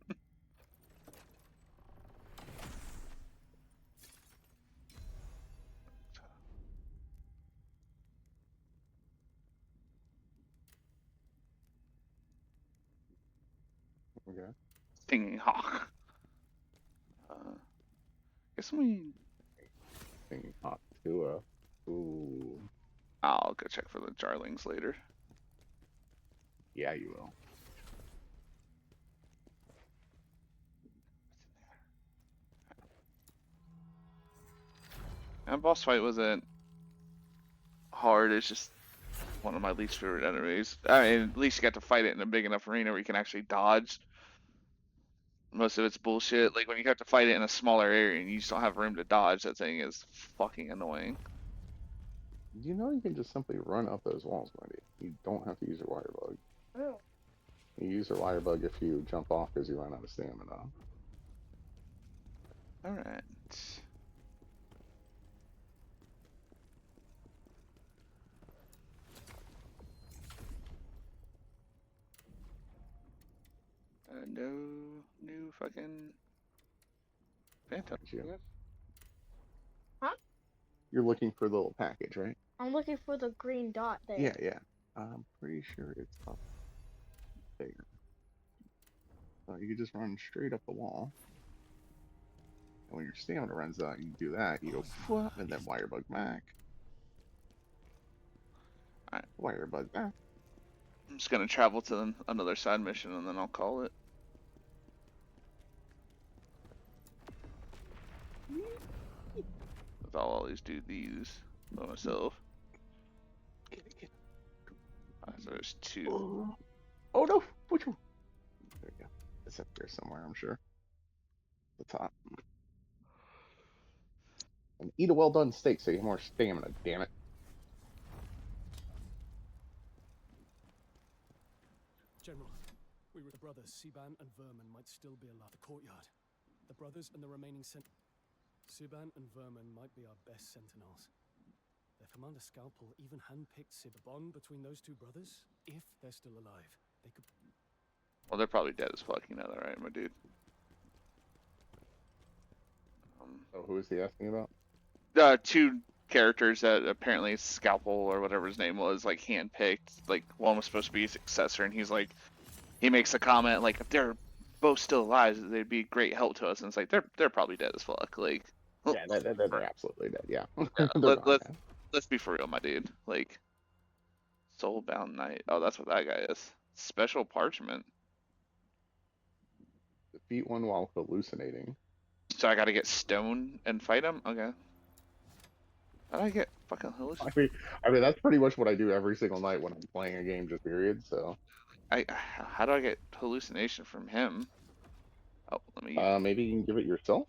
Okay. Stinging hawk. Guess we. Thinking hot Tua. Ooh. I'll go check for the jarlings later. Yeah, you will. And boss fight wasn't hard. It's just one of my least favorite enemies. I mean, at least you got to fight it in a big enough arena where you can actually dodge. Most of it's bullshit. Like when you have to fight it in a smaller area and you just don't have room to dodge, that thing is fucking annoying. You know you can just simply run up those walls, buddy. You don't have to use your wire bug. Oh. You use your wire bug if you jump off because you run out of stamina. Alright. No new fucking phantom. Huh? You're looking for the little package, right? I'm looking for the green dot there. Yeah, yeah. I'm pretty sure it's up there. So you can just run straight up the wall. And when your stamina runs out, you do that. You go, "Pwah," and then wire bug back. Alright. Wire bug back. I'm just gonna travel to another side mission and then I'll call it. I'll always do these by myself. So there's two. Oh no! Which one? There you go. It's up there somewhere, I'm sure. The top. And eat a well done steak so you have more stamina, damn it. General, we were the brothers, Siban and Vermin might still be alive. The courtyard. The brothers and the remaining Siban and Vermin might be our best sentinels. Their commander Scalpel even handpicked Sib. The bond between those two brothers, if they're still alive, they could... Well, they're probably dead as fuck, you know that, right, my dude? Oh, who is he asking about? Two characters that apparently Scalpel or whatever his name was, like, handpicked. Like, one was supposed to be his successor, and he's like, he makes a comment, like, if they're both still alive, they'd be great help to us. And it's like, they're probably dead as fuck. Like, yeah, they're absolutely dead, yeah. Yeah, let's be for real, my dude. Like, Soulbound Knight. Oh, that's what that guy is. Special Parchment. Defeat one while hallucinating. So I gotta get stoned and fight him? Okay. How do I get fucking hallucinating? I mean, that's pretty much what I do every single night when I'm playing a game, just period, so. How do I get hallucination from him? Oh, let me... Maybe you can give it yourself?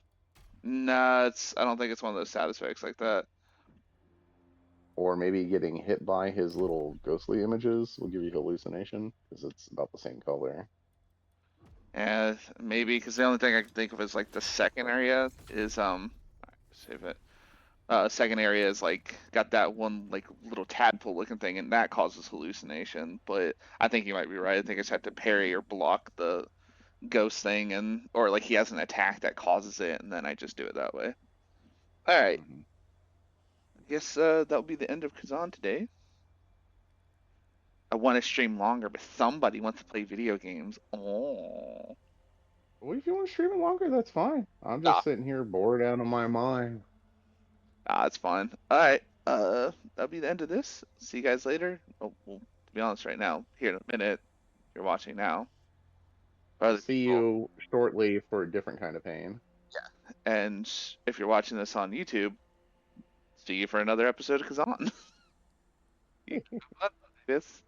Nah, I don't think it's one of those status effects like that. Or maybe getting hit by his little ghostly images will give you hallucination, because it's about the same color. And maybe, because the only thing I can think of is, like, the second area is, save it. Second area is, like, got that one, like, little tadpole looking thing, and that causes hallucination. But I think you might be right. I think I just have to parry or block the ghost thing, or, like, he has an attack that causes it, and then I just do it that way. Alright. I guess, that'll be the end of Khazan today. I want to stream longer, but somebody wants to play video games. Oh. Well, if you want to stream it longer, that's fine. I'm just sitting here bored out of my mind. It's fine. Alright, that'll be the end of this. See you guys later. Oh, well, to be honest right now, here in a minute, you're watching now. See you shortly for a different kind of pain. Yeah, and if you're watching this on YouTube, see you for another episode of Khazan. This.